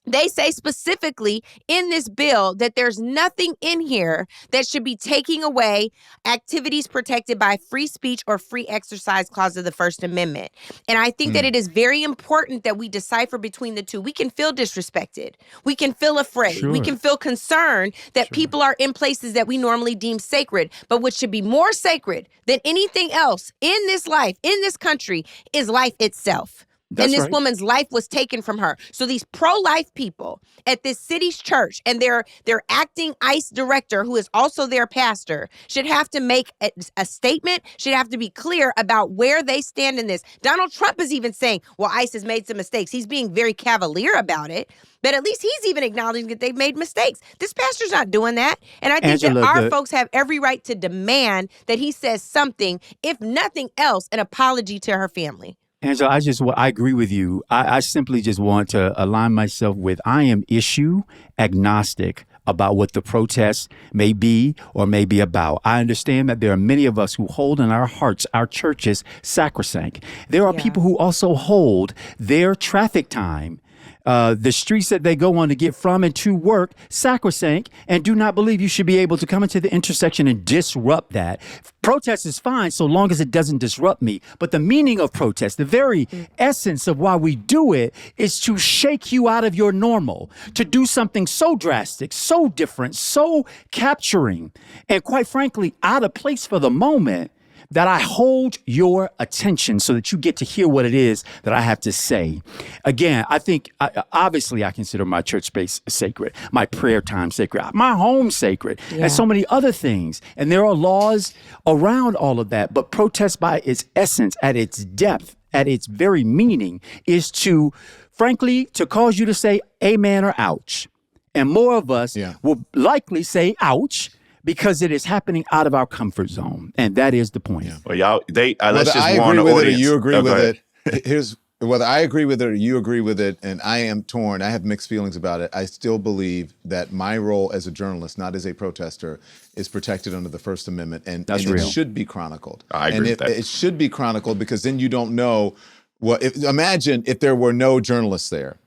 they say specifically in this bill that there's nothing in here that should be taking away activities protected by free speech or free exercise clause of the First Amendment. And I think that it is very important that we decipher between the two. We can feel disrespected. We can feel afraid. Sure. We can feel concerned that people are in places that we normally deem sacred. But what should be more sacred than anything else in this life, in this country, is life itself. And this woman's life was taken from her. So these pro-life people at this city's church and their acting ICE director, who is also their pastor, should have to make a statement, should have to be clear about where they stand in this. Donald Trump is even saying, well, ICE has made some mistakes. He's being very cavalier about it, but at least he's even acknowledging that they've made mistakes. This pastor's not doing that. And I think that our folks have every right to demand that he says something, if nothing else, an apology to her family. Angela, I agree with you. I simply just want to align myself with, I am issue agnostic about what the protests may be or may be about. I understand that there are many of us who hold in our hearts our churches sacrosanct. There are people who also hold their traffic time, the streets that they go on to get from and to work, sacrosanct, and do not believe you should be able to come into the intersection and disrupt that. Protest is fine so long as it doesn't disrupt me. But the meaning of protest, the very essence of why we do it, is to shake you out of your normal, to do something so drastic, so different, so capturing, and quite frankly, out of place for the moment, that I hold your attention so that you get to hear what it is that I have to say. Again, I think, obviously, I consider my church space sacred, my prayer time sacred, my home sacred, and so many other things. And there are laws around all of that. But protest by its essence, at its depth, at its very meaning, is to, frankly, to cause you to say amen or ouch. And more of us will likely say ouch, because it is happening out of our comfort zone. And that is the point. Well, y'all, let's just I warn agree the with it or audience. you agree with it. Here's whether I agree with it or you agree with it, and I am torn. I have mixed feelings about it. I still believe that my role as a journalist, not as a protester, is protected under the First Amendment, and it should be chronicled. I agree with that. It should be chronicled, because then you don't know imagine if there were no journalists there.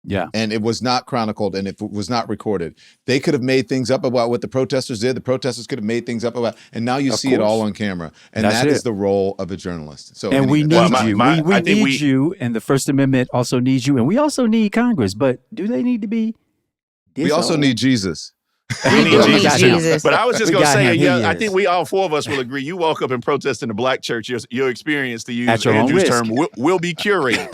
Yeah. And it was not chronicled, and if it was not recorded, they could have made things up about what the protesters did. The protesters could have made things up about, and now you see it all on camera. And that is the role of a journalist. So, and we need you. We need you, and the First Amendment also needs you, and we also need Congress. But do they need to be? We also need Jesus. We need Jesus. But I was just going to say, I think we all four of us will agree. You walk up and protest in the black church, your experience, to use Andrew's term, will be curated.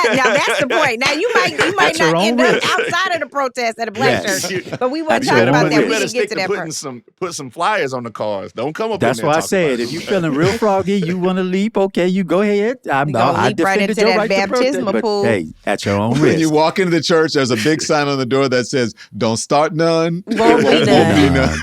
Now that's the point. Now you might not end up outside of the protest at a black church, but we won't talk about that. We can get to that part. Put some flyers on the cars. Don't come up. That's why I said, if you're feeling real froggy, you want to leap, okay, you go ahead. I leap right into that baptismal pool. But, hey, at your own risk. When you walk into the church, there's a big sign on the door that says, "Don't start none." Won't be none.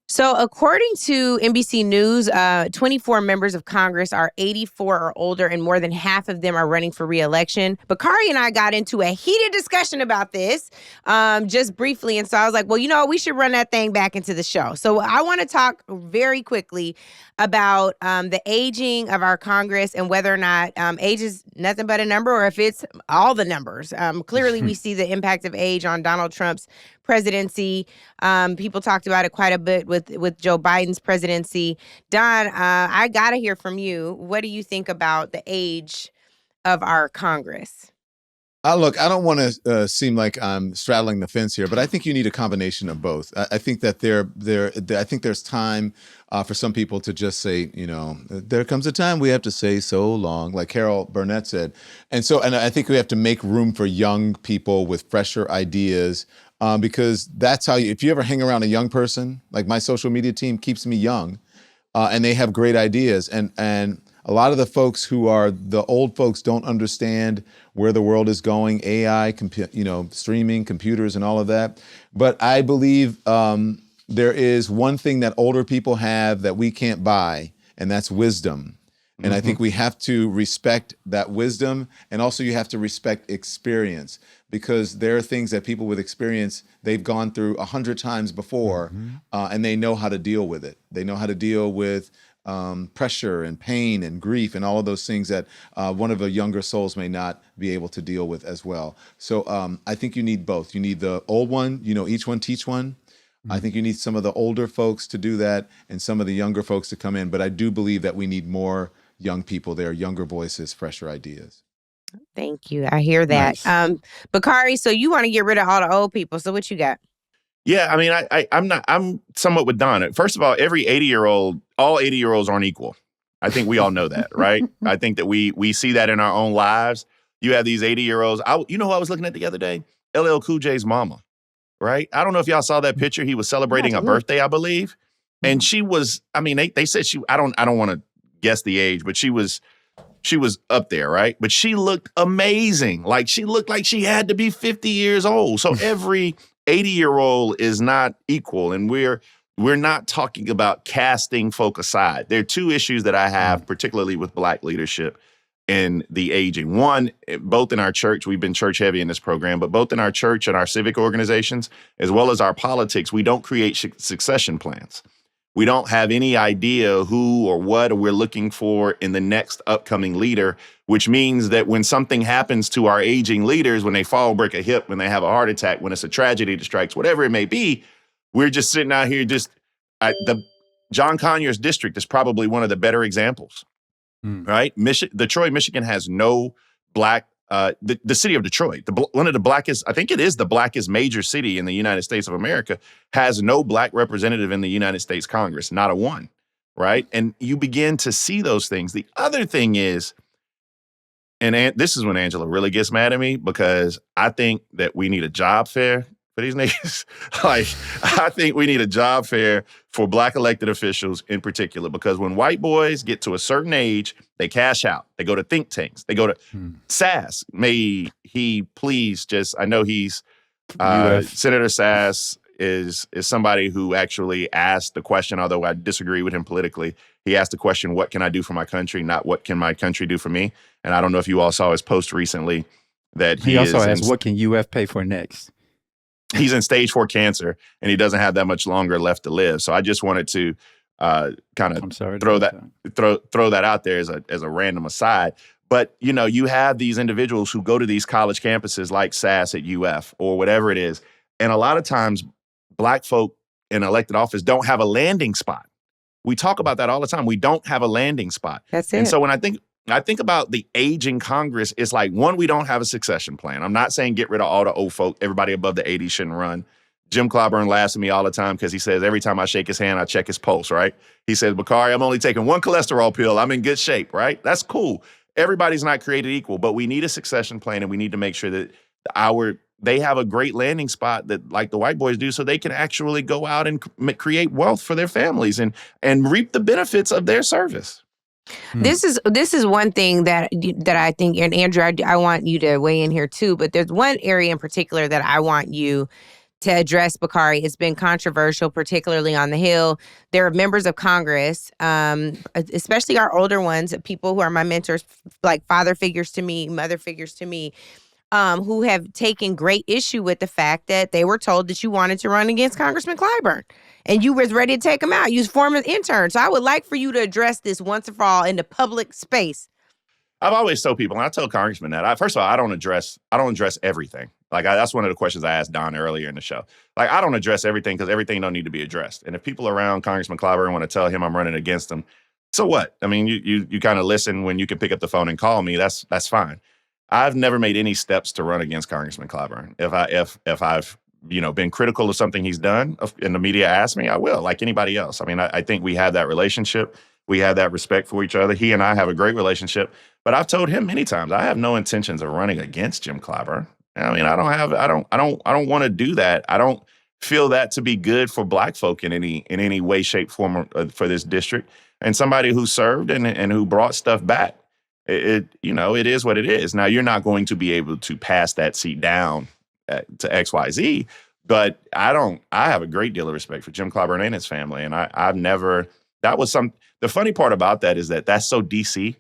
So according to NBC News, 24 members of Congress are 84 or older, and more than half of them are running for re-election. Bakari and I got into a heated discussion about this just briefly. And so I was like, well, we should run that thing back into the show. So I want to talk very quickly about the aging of our Congress and whether or not age is nothing but a number, or if it's all the numbers. Clearly, we see the impact of age on Donald Trump's presidency. People talked about it quite a bit with Joe Biden's presidency. Don, I got to hear from you. What do you think about the age of our Congress? Look, I don't want to seem like I'm straddling the fence here, but I think you need a combination of both. I think that I think there's time for some people to just say, there comes a time we have to say so long, like Carol Burnett said. And I think we have to make room for young people with fresher ideas, because that's how if you ever hang around a young person, like my social media team keeps me young, and they have great ideas. And a lot of the folks who are the old folks don't understand where the world is going, AI, streaming, computers, and all of that. But I believe there is one thing that older people have that we can't buy, and that's wisdom. And I think we have to respect that wisdom, and also you have to respect experience, because there are things that people with experience, they've gone through 100 times before, and they know how to deal with it. They know how to deal with pressure and pain and grief and all of those things that one of the younger souls may not be able to deal with as well. So I think you need both. You need the old one, each one teach one. I think you need some of the older folks to do that and some of the younger folks to come in. But I do believe that we need more young people there, younger voices, fresher ideas. Thank you. I hear that. Nice. Bakari, so you want to get rid of all the old people. So what you got? Yeah, I mean, I'm somewhat with Don. First of all, all 80-year-olds aren't equal. I think we all know that, right? I think that we see that in our own lives. You have these 80-year-olds. Who I was looking at the other day? LL Cool J's mama, right? I don't know if y'all saw that picture. He was celebrating a birthday, I believe. And she was, they said I don't want to guess the age, but she was up there, right? But she looked amazing. Like, she looked like she had to be 50 years old. So every 80-year-old is not equal. And we're we're not talking about casting folk aside. There are two issues that I have, particularly with Black leadership and the aging. One, both in our church, we've been church heavy in this program, but both in our church and our civic organizations, as well as our politics, we don't create succession plans. We don't have any idea who or what we're looking for in the next upcoming leader, which means that when something happens to our aging leaders, when they fall, break a hip, when they have a heart attack, when it's a tragedy that strikes, whatever it may be, we're just sitting out here John Conyers district is probably one of the better examples, right? Detroit, Michigan has no Black, the city of Detroit, one of the blackest, I think it is the blackest major city in the United States of America, has no Black representative in the United States Congress, not a one, right? And you begin to see those things. The other thing is, and this is when Angela really gets mad at me, because I think that we need a job fair for these niggas. I think we need a job fair for Black elected officials in particular, because when white boys get to a certain age, they cash out. They go to think tanks. They go to Sass. May he please just, I know he's, Senator Sass is somebody who actually asked the question, although I disagree with him politically. He asked the question, what can I do for my country, not what can my country do for me? And I don't know if you all saw his post recently that he also asked, what can UF pay for next? He's in stage 4 cancer, and he doesn't have that much longer left to live. So I just wanted to kind of throw that out there as a random aside. But you have these individuals who go to these college campuses like SAS at UF or whatever it is, and a lot of times Black folk in elected office don't have a landing spot. We talk about that all the time. We don't have a landing spot. That's it. And so when I think about the aging Congress, it's like, one, we don't have a succession plan. I'm not saying get rid of all the old folk. Everybody above the 80s shouldn't run. Jim Clyburn laughs at me all the time because he says every time I shake his hand, I check his pulse, right? He says, Bakari, I'm only taking one cholesterol pill. I'm in good shape, right? That's cool. Everybody's not created equal, but we need a succession plan, and we need to make sure that they have a great landing spot that, like the white boys do, so they can actually go out and create wealth for their families and reap the benefits of their service. This is one thing that I think, and Andrew, I want you to weigh in here too, but there's one area in particular that I want you to address, Bakari. It's been controversial, particularly on the Hill. There are members of Congress, especially our older ones, people who are my mentors, like father figures to me, mother figures to me, who have taken great issue with the fact that they were told that you wanted to run against Congressman Clyburn and you was ready to take him out. You was former intern. So I would like for you to address this once and for all in the public space. I've always told people, and I tell Congressman that, first of all, I don't address everything. That's one of the questions I asked Don earlier in the show. I don't address everything because everything don't need to be addressed. And if people around Congressman Clyburn want to tell him I'm running against him, so what? I mean, you kind of listen when you can pick up the phone and call me. That's fine. I've never made any steps to run against Congressman Clyburn. If I've been critical of something he's done and the media asks me, I will, like anybody else. I mean, I think we have that relationship. We have that respect for each other. He and I have a great relationship. But I've told him many times I have no intentions of running against Jim Clyburn. I mean, I don't want to do that. I don't feel that to be good for Black folk in any way, shape, form for this district. And somebody who served and who brought stuff back. It is what it is. Now, you're not going to be able to pass that seat down to XYZ, but I have a great deal of respect for Jim Clyburn and his family. And the funny part about that is that that's so DC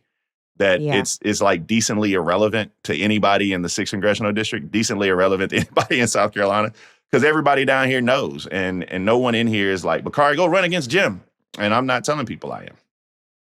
that it's like decently irrelevant to anybody in the 6th Congressional District, decently irrelevant to anybody in South Carolina, because everybody down here knows. And no one in here is like, Bakari, go run against Jim. And I'm not telling people I am.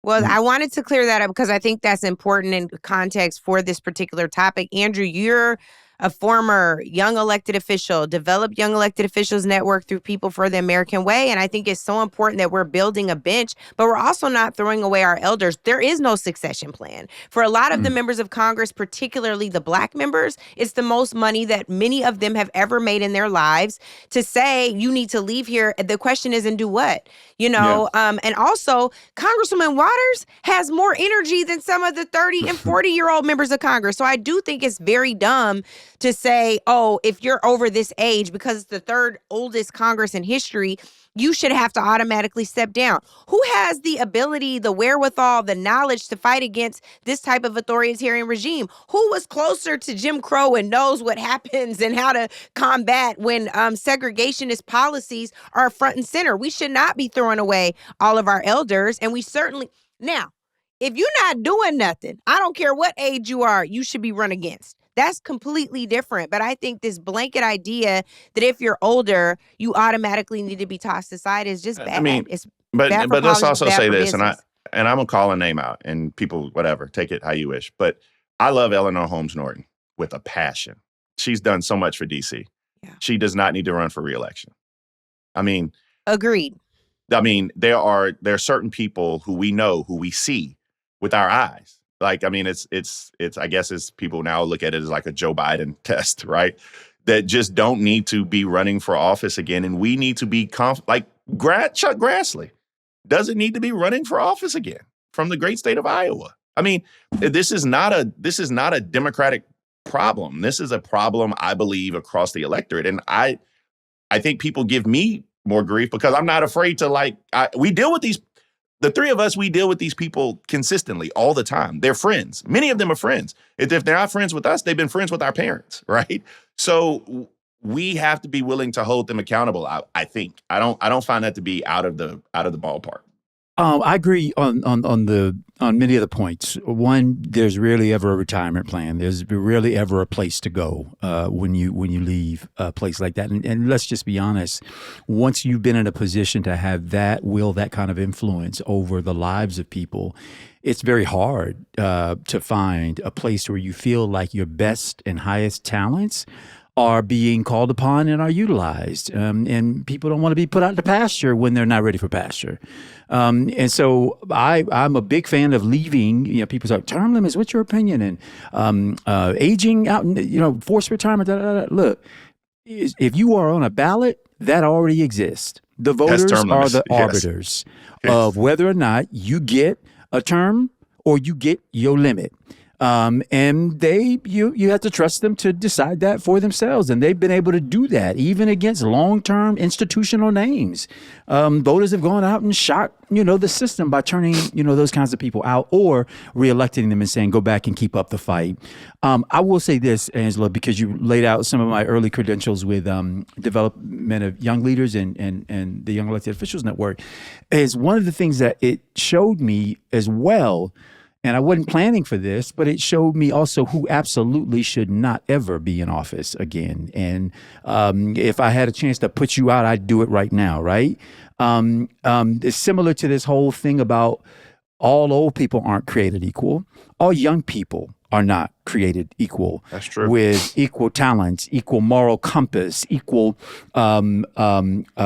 Well, I wanted to clear that up because I think that's important in context for this particular topic. Andrew, you're a former young elected official, developed Young Elected Officials Network through People for the American Way. And I think it's so important that we're building a bench, but we're also not throwing away our elders. There is no succession plan. For a lot of the members of Congress, particularly the Black members, it's the most money that many of them have ever made in their lives. To say you need to leave here, the question is, and do what? And also, Congresswoman Waters has more energy than some of the 30 and 40-year-old members of Congress. So I do think it's very dumb to say, oh, if you're over this age, because it's the third oldest Congress in history, you should have to automatically step down. Who has the ability, the wherewithal, the knowledge to fight against this type of authoritarian regime? Who was closer to Jim Crow and knows what happens and how to combat when segregationist policies are front and center? We should not be throwing away all of our elders. And we certainly, now, if you're not doing nothing, I don't care what age you are, you should be run against. That's completely different. But I think this blanket idea that if you're older, you automatically need to be tossed aside is just bad. I mean, it's but bad for let's politics, also bad say for this, business. and I'm gonna call a name out, and people, whatever, take it how you wish. But I love Eleanor Holmes Norton with a passion. She's done so much for DC. Yeah. She does not need to run for re-election. I mean, Agreed. there are certain people who we know, who we see with our eyes. Like, I mean, it's I guess it's people now look at it as like a Joe Biden test, right? That just don't need to be running for office again. And we need to be Chuck Grassley doesn't need to be running for office again from the great state of Iowa. I mean, this is not a Democratic problem. This is a problem, I believe, across the electorate. And I think people give me more grief because I'm not afraid to we deal with these. The three of us, we deal with these people consistently all the time. They're friends. Many of them are friends. If they're not friends with us, they've been friends with our parents, right? So we have to be willing to hold them accountable. I think I don't find that to be out of the ballpark. I agree on many of the points. One, there's rarely ever a retirement plan. There's rarely ever a place to go when you leave a place like that. And let's just be honest. Once you've been in a position to have that kind of influence over the lives of people, it's very hard to find a place where you feel like your best and highest talents are being called upon and are utilized. And people don't want to be put out to pasture when they're not ready for pasture. And so I'm a big fan of leaving. You know, people say, term limits, what's your opinion? And aging out, forced retirement. Look, if you are on a ballot, that already exists. The voters are the arbiters of whether or not you get a term or you get your limit. And you have to trust them to decide that for themselves. And they've been able to do that even against long-term institutional names. Voters have gone out and shocked, the system by turning, those kinds of people out or reelecting them and saying, go back and keep up the fight. I will say this, Angela, because you laid out some of my early credentials with development of young leaders and the Young Elected Officials Network, is one of the things that it showed me as well. And I wasn't planning for this, but it showed me also who absolutely should not ever be in office again. And if I had a chance to put you out, I'd do it right now, right? It's similar to this whole thing about all old people aren't created equal. All young people are not created equal. That's true. With equal talents, equal moral compass, equal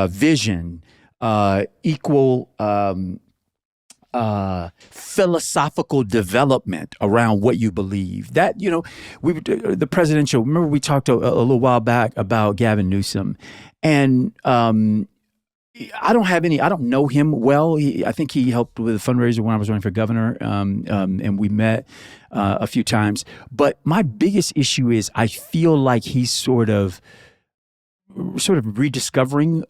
vision, equal philosophical development around what you believe. That, the presidential, remember we talked a little while back about Gavin Newsom, and I don't know him well. I think he helped with a fundraiser when I was running for governor, and we met a few times. But my biggest issue is I feel like he's sort of rediscovering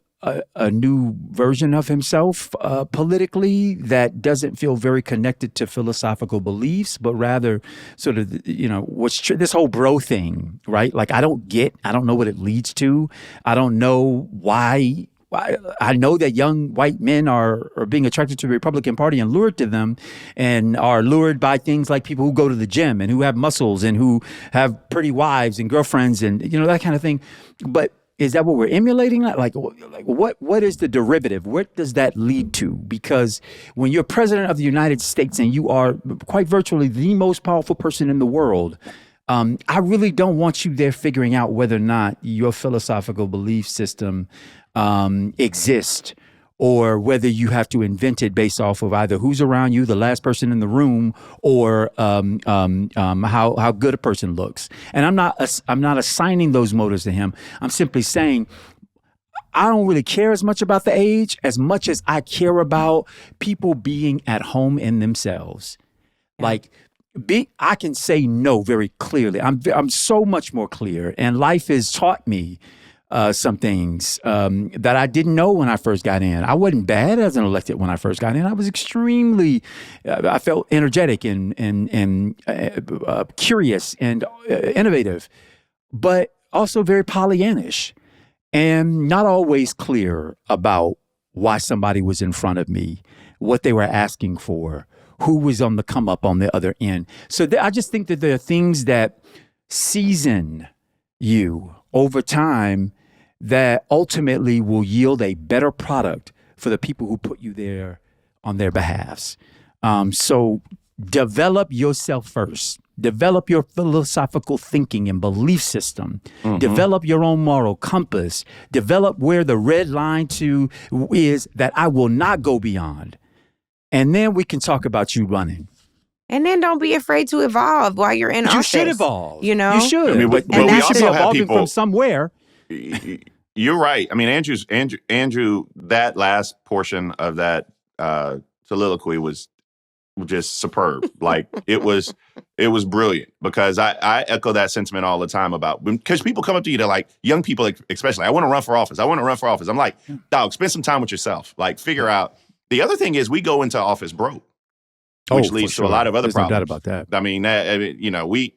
a new version of himself politically that doesn't feel very connected to philosophical beliefs, but rather sort of, this whole bro thing, right? Like, I don't know what it leads to. I don't know why. I know that young white men are being attracted to the Republican Party and lured to them, and are lured by things like people who go to the gym and who have muscles and who have pretty wives and girlfriends and, that kind of thing. But is that what we're emulating? Like what is the derivative? What does that lead to? Because when you're president of the United States and you are quite virtually the most powerful person in the world, I really don't want you there figuring out whether or not your philosophical belief system exists, or whether you have to invent it based off of either who's around you, the last person in the room, or how good a person looks. And I'm not assigning those motives to him. I'm simply saying I don't really care as much about the age as much as I care about people being at home in themselves. Like, I can say no very clearly. I'm so much more clear, and life has taught me some things that I didn't know when I first got in. I wasn't bad as an elected when I first got in. I was extremely, I felt energetic and curious and innovative, but also very Pollyannish and not always clear about why somebody was in front of me, what they were asking for, who was on the come up on the other end. So I just think that there are things that season you over time that ultimately will yield a better product for the people who put you there on their behalves. So develop yourself first. Develop your philosophical thinking and belief system. Mm-hmm. Develop your own moral compass. Develop where the red line is that I will not go beyond. And then we can talk about you running. And then don't be afraid to evolve while you're in office. You should evolve. You know? You should. I mean, but we also have people from somewhere. You're right. I mean, Andrew, that last portion of that soliloquy was just superb. Like it was brilliant, because I echo that sentiment all the time because people come up to you, they're like, young people especially, I want to run for office. I'm like, dog, spend some time with yourself. Like figure out. The other thing is we go into office broke, which leads to a lot of other problems. No doubt about that. I mean,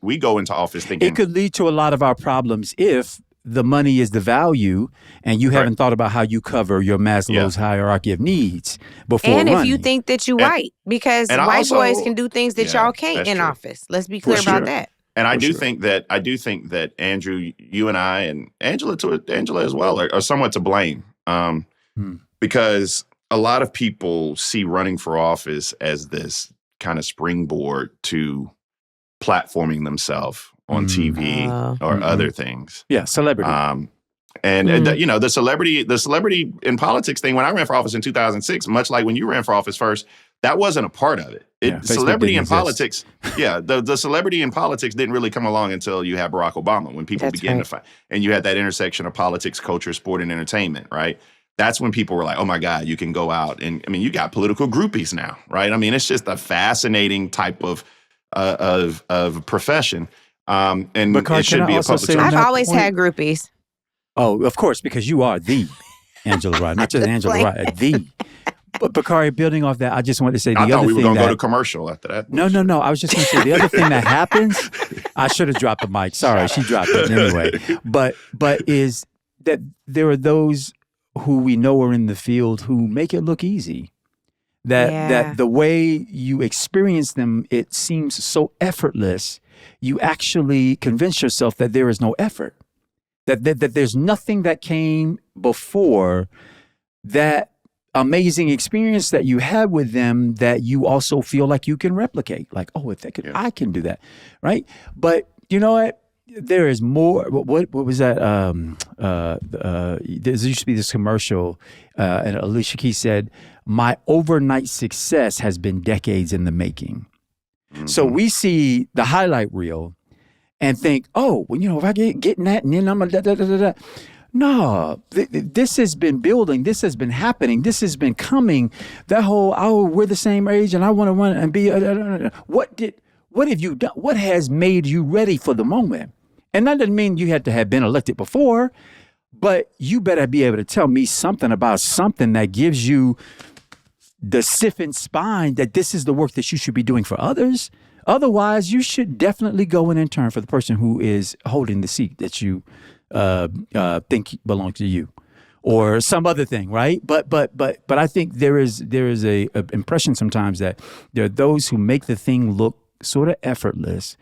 we go into office thinking it could lead to a lot of our problems if the money is the value and you haven't thought about how you cover your Maslow's hierarchy of needs before running. And if you think that you're white, because white boys can do things that y'all can't in office. Let's be clear about that. And I do think that Andrew, you and I, and Angela as well are somewhat to blame, because a lot of people see running for office as this kind of springboard to platforming themselves on TV or other things. Yeah, celebrity. The celebrity in politics thing, when I ran for office in 2006, much like when you ran for office first, that wasn't a part of it. Celebrity in politics, the celebrity in politics didn't really come along until you had Barack Obama, when people began to fight. And you had that intersection of politics, culture, sport, and entertainment, right? That's when people were like, oh my God, you can go out. And I mean, you got political groupies now, right? I mean, it's just a fascinating type of profession. And Bakari, it should be a public service. I've always had groupies. Oh, of course, because you are the Angela Rye, not just Angela Rye, the. But Bakari, building off that, I just wanted to say I thought we were going to go to commercial after that. No. I was just going to say the other thing that happens, I should have dropped the mic. Sorry, she dropped it anyway. But is that there are those who we know are in the field who make it look easy. That the way you experience them, it seems so effortless. You actually convince yourself that there is no effort, that there's nothing that came before that amazing experience that you had with them that you also feel like you can replicate. Like, oh, if they could, I can do that, right? But you know what? There is more. What was that? There used to be this commercial, and Alicia Keys said, "My overnight success has been decades in the making." Mm-hmm. So we see the highlight reel and think, "Oh, well, if I getting that, and then I'm a da da da da da." No, this has been building. This has been happening. This has been coming. That whole, we're the same age, and I want to run and be. What have you done? What has made you ready for the moment? And that doesn't mean you had to have been elected before, but you better be able to tell me something about something that gives you the stiffened spine that this is the work that you should be doing for others. Otherwise, you should definitely go in and turn for the person who is holding the seat that you think belongs to you, or some other thing, right? But I think there is a impression sometimes that there are those who make the thing look sort of effortless,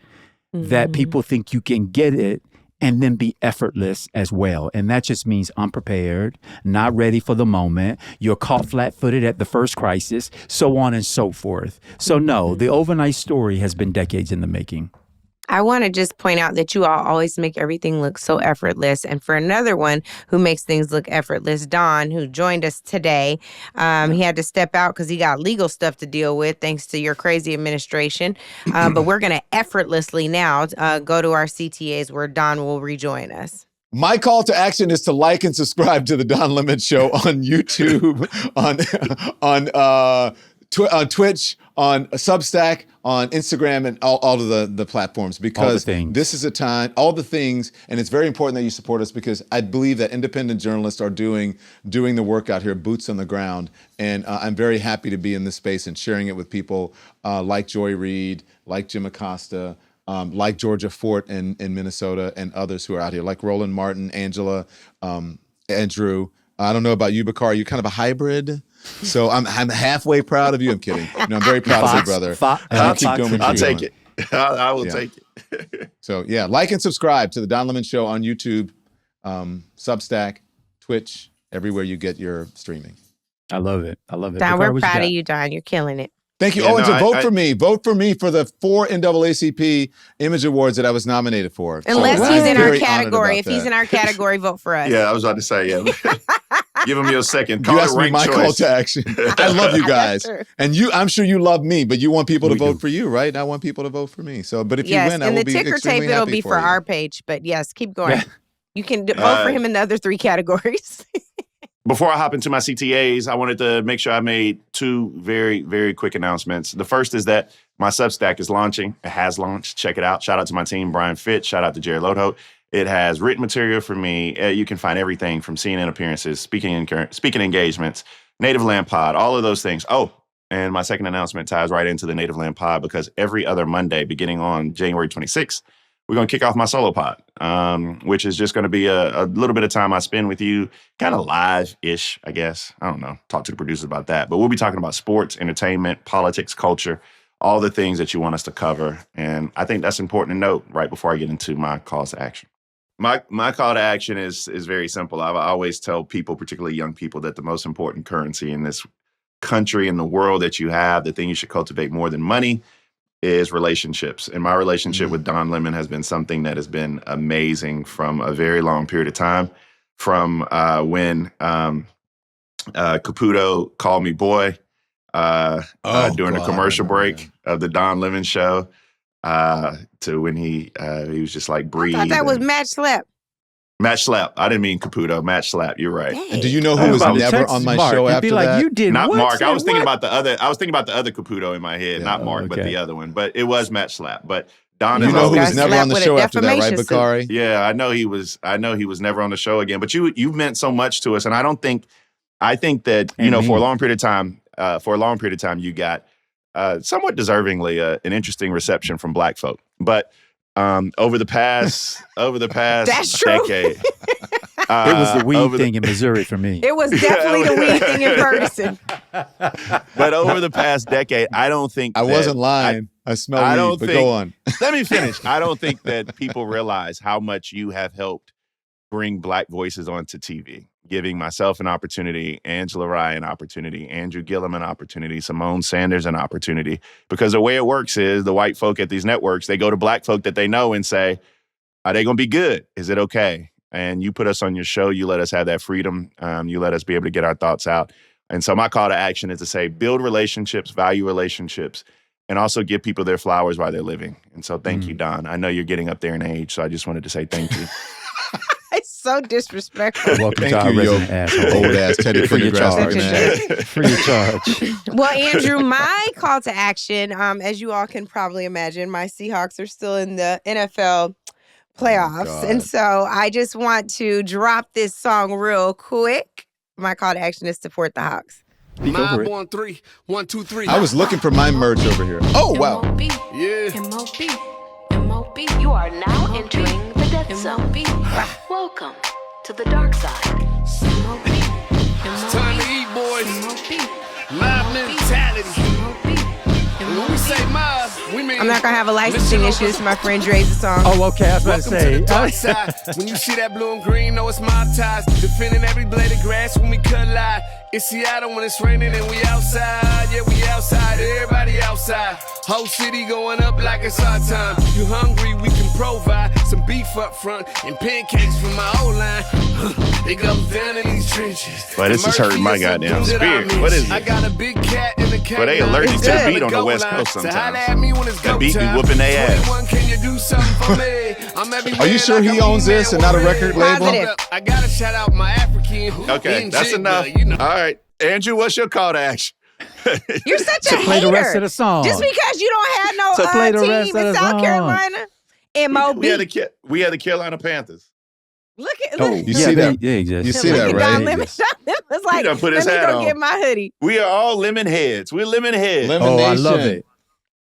that people think you can get it and then be effortless as well. And that just means unprepared, not ready for the moment. You're caught flat-footed at the first crisis, so on and so forth. So no, the overnight story has been decades in the making. I want to just point out that you all always make everything look so effortless. And for another one who makes things look effortless, Don, who joined us today, he had to step out because he got legal stuff to deal with thanks to your crazy administration. But we're going to effortlessly now go to our CTAs where Don will rejoin us. My call to action is to like and subscribe to the Don Lemon Show on YouTube, on Twitch, on Substack, on Instagram, and all of the platforms, because this is a time, all the things, and it's very important that you support us, because I believe that independent journalists are doing the work out here, boots on the ground, and I'm very happy to be in this space and sharing it with people like Joy Reid, like Jim Acosta, like Georgia Fort in Minnesota, and others who are out here, like Roland Martin, Angela, Andrew. I don't know about you, Bakari. You're kind of a hybrid. So I'm halfway proud of you. I'm kidding. No, I'm very proud of you, brother. I'll take it. I will take it. So yeah, like and subscribe to the Don Lemon Show on YouTube, Substack, Twitch, everywhere you get your streaming. I love it. I love it. Don, we're proud of you, Don. You're killing it. Thank you. And to vote for me. Vote for me for the 4 NAACP Image Awards that I was nominated for. Unless he's in our category. If he's in our category, vote for us. Yeah, I was about to say, yeah. Give him your second. Call you asked me my call to action. I love you guys. And I'm sure you love me, but you want people to vote for you, right? I want people to vote for me. So, but if you win, I will be extremely happy for you. And the ticker tape, it'll be for our page. But yes, keep going. You can vote for him in the other 3 categories. Before I hop into my CTAs, I wanted to make sure I made 2 very, very quick announcements. The first is that my Substack is launching. It has launched. Check it out. Shout out to my team, Brian Fitch. Shout out to Jared Lodholt. It has written material for me. You can find everything from CNN appearances, speaking engagements, Native Land Pod, all of those things. Oh, and my second announcement ties right into the Native Land Pod, because every other Monday, beginning on January 26th, we're going to kick off my solo pod, which is just going to be a little bit of time I spend with you, kind of live-ish, I guess. I don't know. Talk to the producers about that. But we'll be talking about sports, entertainment, politics, culture, all the things that you want us to cover. And I think that's important to note right before I get into my calls to action. My call to action is very simple. I always tell people, particularly young people, that the most important currency in this country and the world that you have, the thing you should cultivate more than money, is relationships. And my relationship with Don Lemon has been something that has been amazing from a very long period of time. From when Caputo called me boy during the commercial break of the Don Lemon Show, to when he was just like breathe. I thought that was Match Slap. Match Slap. I didn't mean Caputo. Match Slap. You're right. And do you know who was never on my show after that? You did not what? Mark. I was thinking about the other. I was thinking about the other Caputo in my head, not Mark, but the other one. But it was Match Slap. But Don, you know who was never on the show after that, right, Bakari? Yeah, I know he was never on the show again. But you meant so much to us, and I think that for a long period of time, you got somewhat deservingly an interesting reception from Black folk, but. Over the past decade. It was the weed thing in Missouri for me. It was definitely the weed thing in Ferguson. But over the past decade, I don't think I wasn't lying. I smell weed, but go on. Let me finish. I don't think that people realize how much you have helped bring Black voices onto TV, giving myself an opportunity, Angela Rye an opportunity, Andrew Gillum an opportunity, Simone Sanders an opportunity. Because the way it works is the white folk at these networks, they go to Black folk that they know and say, are they going to be good? Is it okay? And you put us on your show. You let us have that freedom. You let us be able to get our thoughts out. And so my call to action is to say, build relationships, value relationships, and also give people their flowers while they're living. And so thank you, Don. I know you're getting up there in age, so I just wanted to say thank you. It's so disrespectful. Welcome to our resident asshole. Old ass Teddy Pendergrass. Free of charge. Well, Andrew, my call to action, as you all can probably imagine, my Seahawks are still in the NFL playoffs. And so I just want to drop this song real quick. My call to action is support the Hawks. Mob on 3, 1, 2, 3. I was looking for my merch over here. Oh, wow. Yeah. M.O.B. You are now entering the death zone. Welcome to the dark side. It's time to eat, boys. Mob mentality. And when we say mob, we mean... I'm not going to have a licensing issue. This is my friend Dre's song. Oh, okay. I was about to say. To the dark side. When you see that blue and green, know it's mob ties. Defending every blade of grass when we cut lie. It's Seattle when it's raining and we outside. Yeah, we outside. Everybody outside. Whole city going up like it's our time. You hungry, we can provide some beef up front and pancakes from my old line. It goes down in these trenches. But this is hurting my goddamn spirit. What is it? I got a big cat in the cat. But they allergic to the beat on the West Coast sometimes. That beat be whooping their ass. Can you do something for me? Are you sure he owns this and not a record label? I gotta shout out my African. Okay, that's enough. All right. Andrew, what's your call to action? You're such a to play hater. the rest of the song. Just because you don't have no To play the team rest of in the South song. Carolina. MOB. We had the Carolina Panthers. Look at Oh, you see that? They exist. You see look that, at right? Don Lemon. Don Lemon was like, done put let his me hat go on. get my hoodie. We are all lemon heads. We're lemon heads. Lemon Oh, I Nation. love it.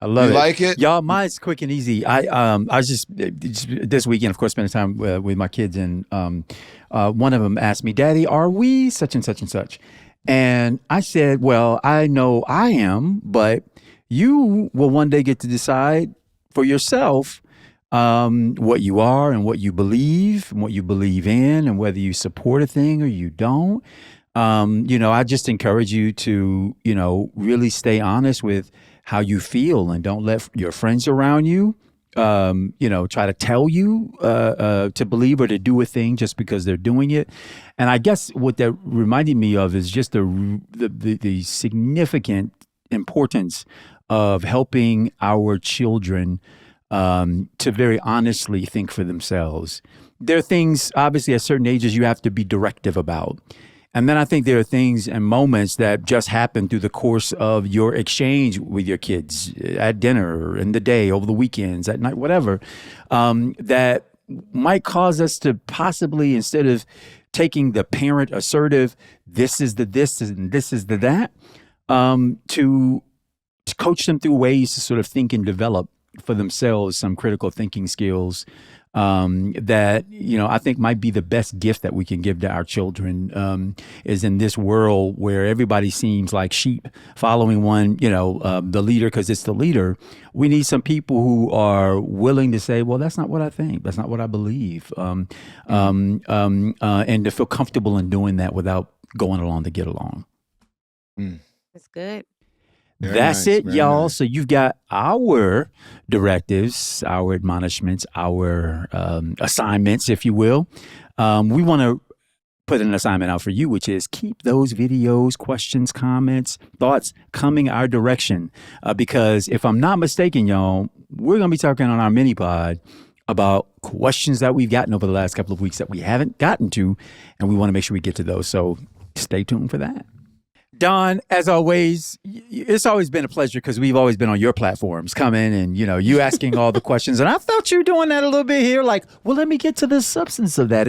I love You it. like it? Y'all, mine's quick and easy. I was just this weekend, of course, spending time with my kids, and one of them asked me, "Daddy, are we such and such and such?" And I said, "Well, I know I am, but you will one day get to decide for yourself what you are and what you believe and what you believe in, and whether you support a thing or you don't." I just encourage you to, really stay honest with how you feel, and don't let your friends around you, try to tell you to believe or to do a thing just because they're doing it. And I guess what that reminded me of is just the significant importance of helping our children to very honestly think for themselves. There are things, obviously, at certain ages you have to be directive about. And then I think there are things and moments that just happen through the course of your exchange with your kids at dinner, in the day, over the weekends, at night, whatever, that might cause us to possibly, instead of taking the parent assertive, this is the this and this is the that, to coach them through ways to sort of think and develop for themselves some critical thinking skills that, I think might be the best gift that we can give to our children, is in this world where everybody seems like sheep following one, the leader because it's the leader. We need some people who are willing to say, well, that's not what I think. That's not what I believe. And to feel comfortable in doing that without going along to get along. That's good. Very That's nice, it, very y'all. nice. So you've got our directives, our admonishments, our assignments, if you will. We want to put an assignment out for you, which is keep those videos, questions, comments, thoughts coming our direction. Because if I'm not mistaken, y'all, we're going to be talking on our mini pod about questions that we've gotten over the last couple of weeks that we haven't gotten to, and we want to make sure we get to those. So stay tuned for that. Don, as always, it's always been a pleasure because we've always been on your platforms coming and, you asking all the questions. And I felt you doing that a little bit here. Like, well, let me get to the substance of that.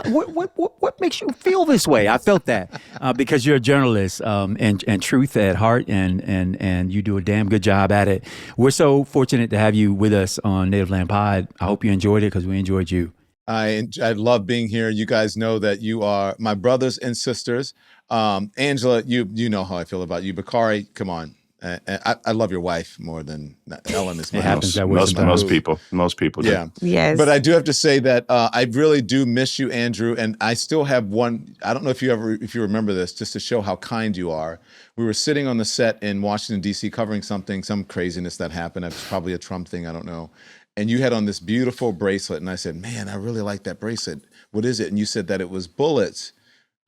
What makes you feel this way? I felt that because you're a journalist and truth at heart, and you do a damn good job at it. We're so fortunate to have you with us on Native Land Pod. I hope you enjoyed it because we enjoyed you. I love being here. You guys know that you are my brothers and sisters. Angela, you know how I feel about you. Bakari, come on. I love your wife more than Ellen is my It happens that way most sometimes. Most people do. Yeah. Yes. But I do have to say that I really do miss you, Andrew. And I still have one. I don't know if you remember this, just to show how kind you are. We were sitting on the set in Washington, D.C., covering some craziness that happened. It's probably a Trump thing. I don't know. And you had on this beautiful bracelet. And I said, man, I really like that bracelet. What is it? And you said that it was bullets.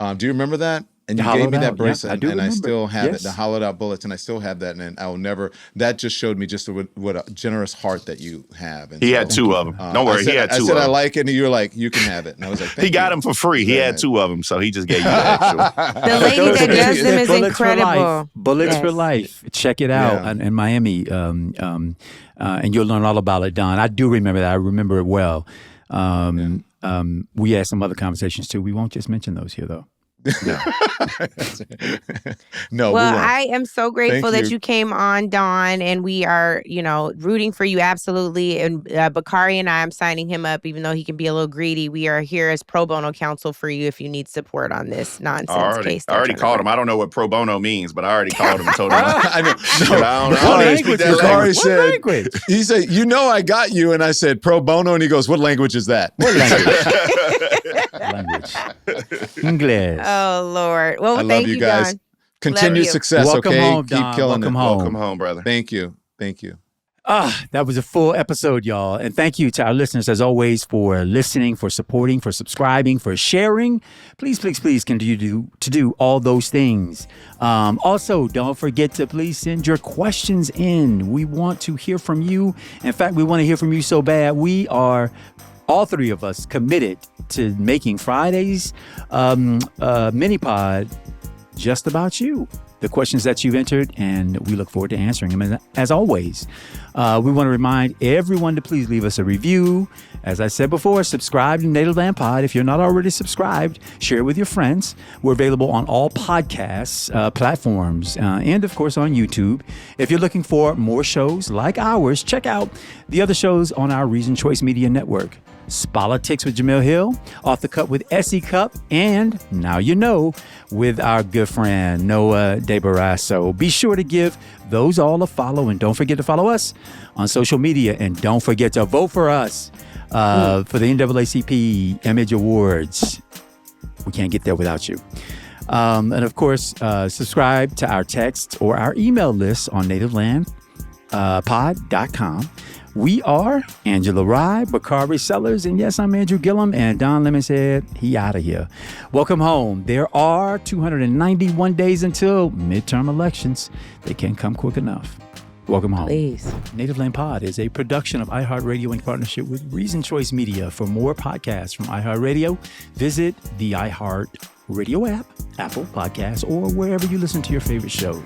Do you remember that? And you gave me that bracelet, I do and I remember. still have Yes. it, the hollowed out bullets, and I still have that, and I will never, that just showed me just what a generous heart that you have. And He so, had two of them. Don't worry, he had two I of said, them. I like it, and you were like, you can have it. And I was like, thank He got you. them for free. He Very had nice. two of them, so he just gave you the extra. The lady that does them is Bullets for incredible. Life. Bullets for Yes. Life. Check it out in Miami, and you'll learn all about it, Don. I do remember that. I remember it well. We had some other conversations too. We won't just mention those here, though. No, we Well, won't. I am so grateful Thank that you. you came on, Dawn, and we are, rooting for you absolutely. And Bakari and I'm signing him up, even though he can be a little greedy. We are here as pro bono counsel for you if you need support on this nonsense case. I already called him. I don't know what pro bono means, but I already called him and told him. I know. I don't speak that Bakari language. said, language? he said, I got you. And I said, pro bono. And he goes, what language is that? What language? English. Oh, Lord. Well, I love thank you you, guys. Dawn. Continued you. success, Welcome okay? home, Keep Don. killing Welcome it. home. Welcome home, brother. Thank you. Thank you. That was a full episode, y'all. And thank you to our listeners, as always, for listening, for supporting, for subscribing, for sharing. Please, please, please continue to do all those things. Also, don't forget to please send your questions in. We want to hear from you. In fact, we want to hear from you so bad. We are, all three of us, committed to making Friday's mini pod just about you. the questions that you've entered, and we look forward to answering them. And as always, we want to remind everyone to please leave us a review. As I said before, subscribe to Native Land Pod. If you're not already subscribed, share it with your friends. We're available on all podcasts platforms and, of course, on YouTube. If you're looking for more shows like ours, check out the other shows on our Reason Choice Media Network. Politics with Jamil Hill, Off the Cup with Essie Cup, and Now You Know with our good friend Noah De Barrasso. Be sure to give those all a follow, and don't forget to follow us on social media, and don't forget to vote for us for the NAACP Image Awards. We can't get there without you. And of course, subscribe to our text or our email list on nativelandpod.com. We are Angela Rye, Bakari Sellers, and yes, I'm Andrew Gillum, and Don Lemon said he out of here. Welcome home. There are 291 days until midterm elections. They can't come quick enough. Welcome home. Please. Native Land Pod is a production of iHeartRadio in partnership with Reason Choice Media. For more podcasts from iHeartRadio, visit the iHeartRadio app, Apple Podcasts, or wherever you listen to your favorite shows.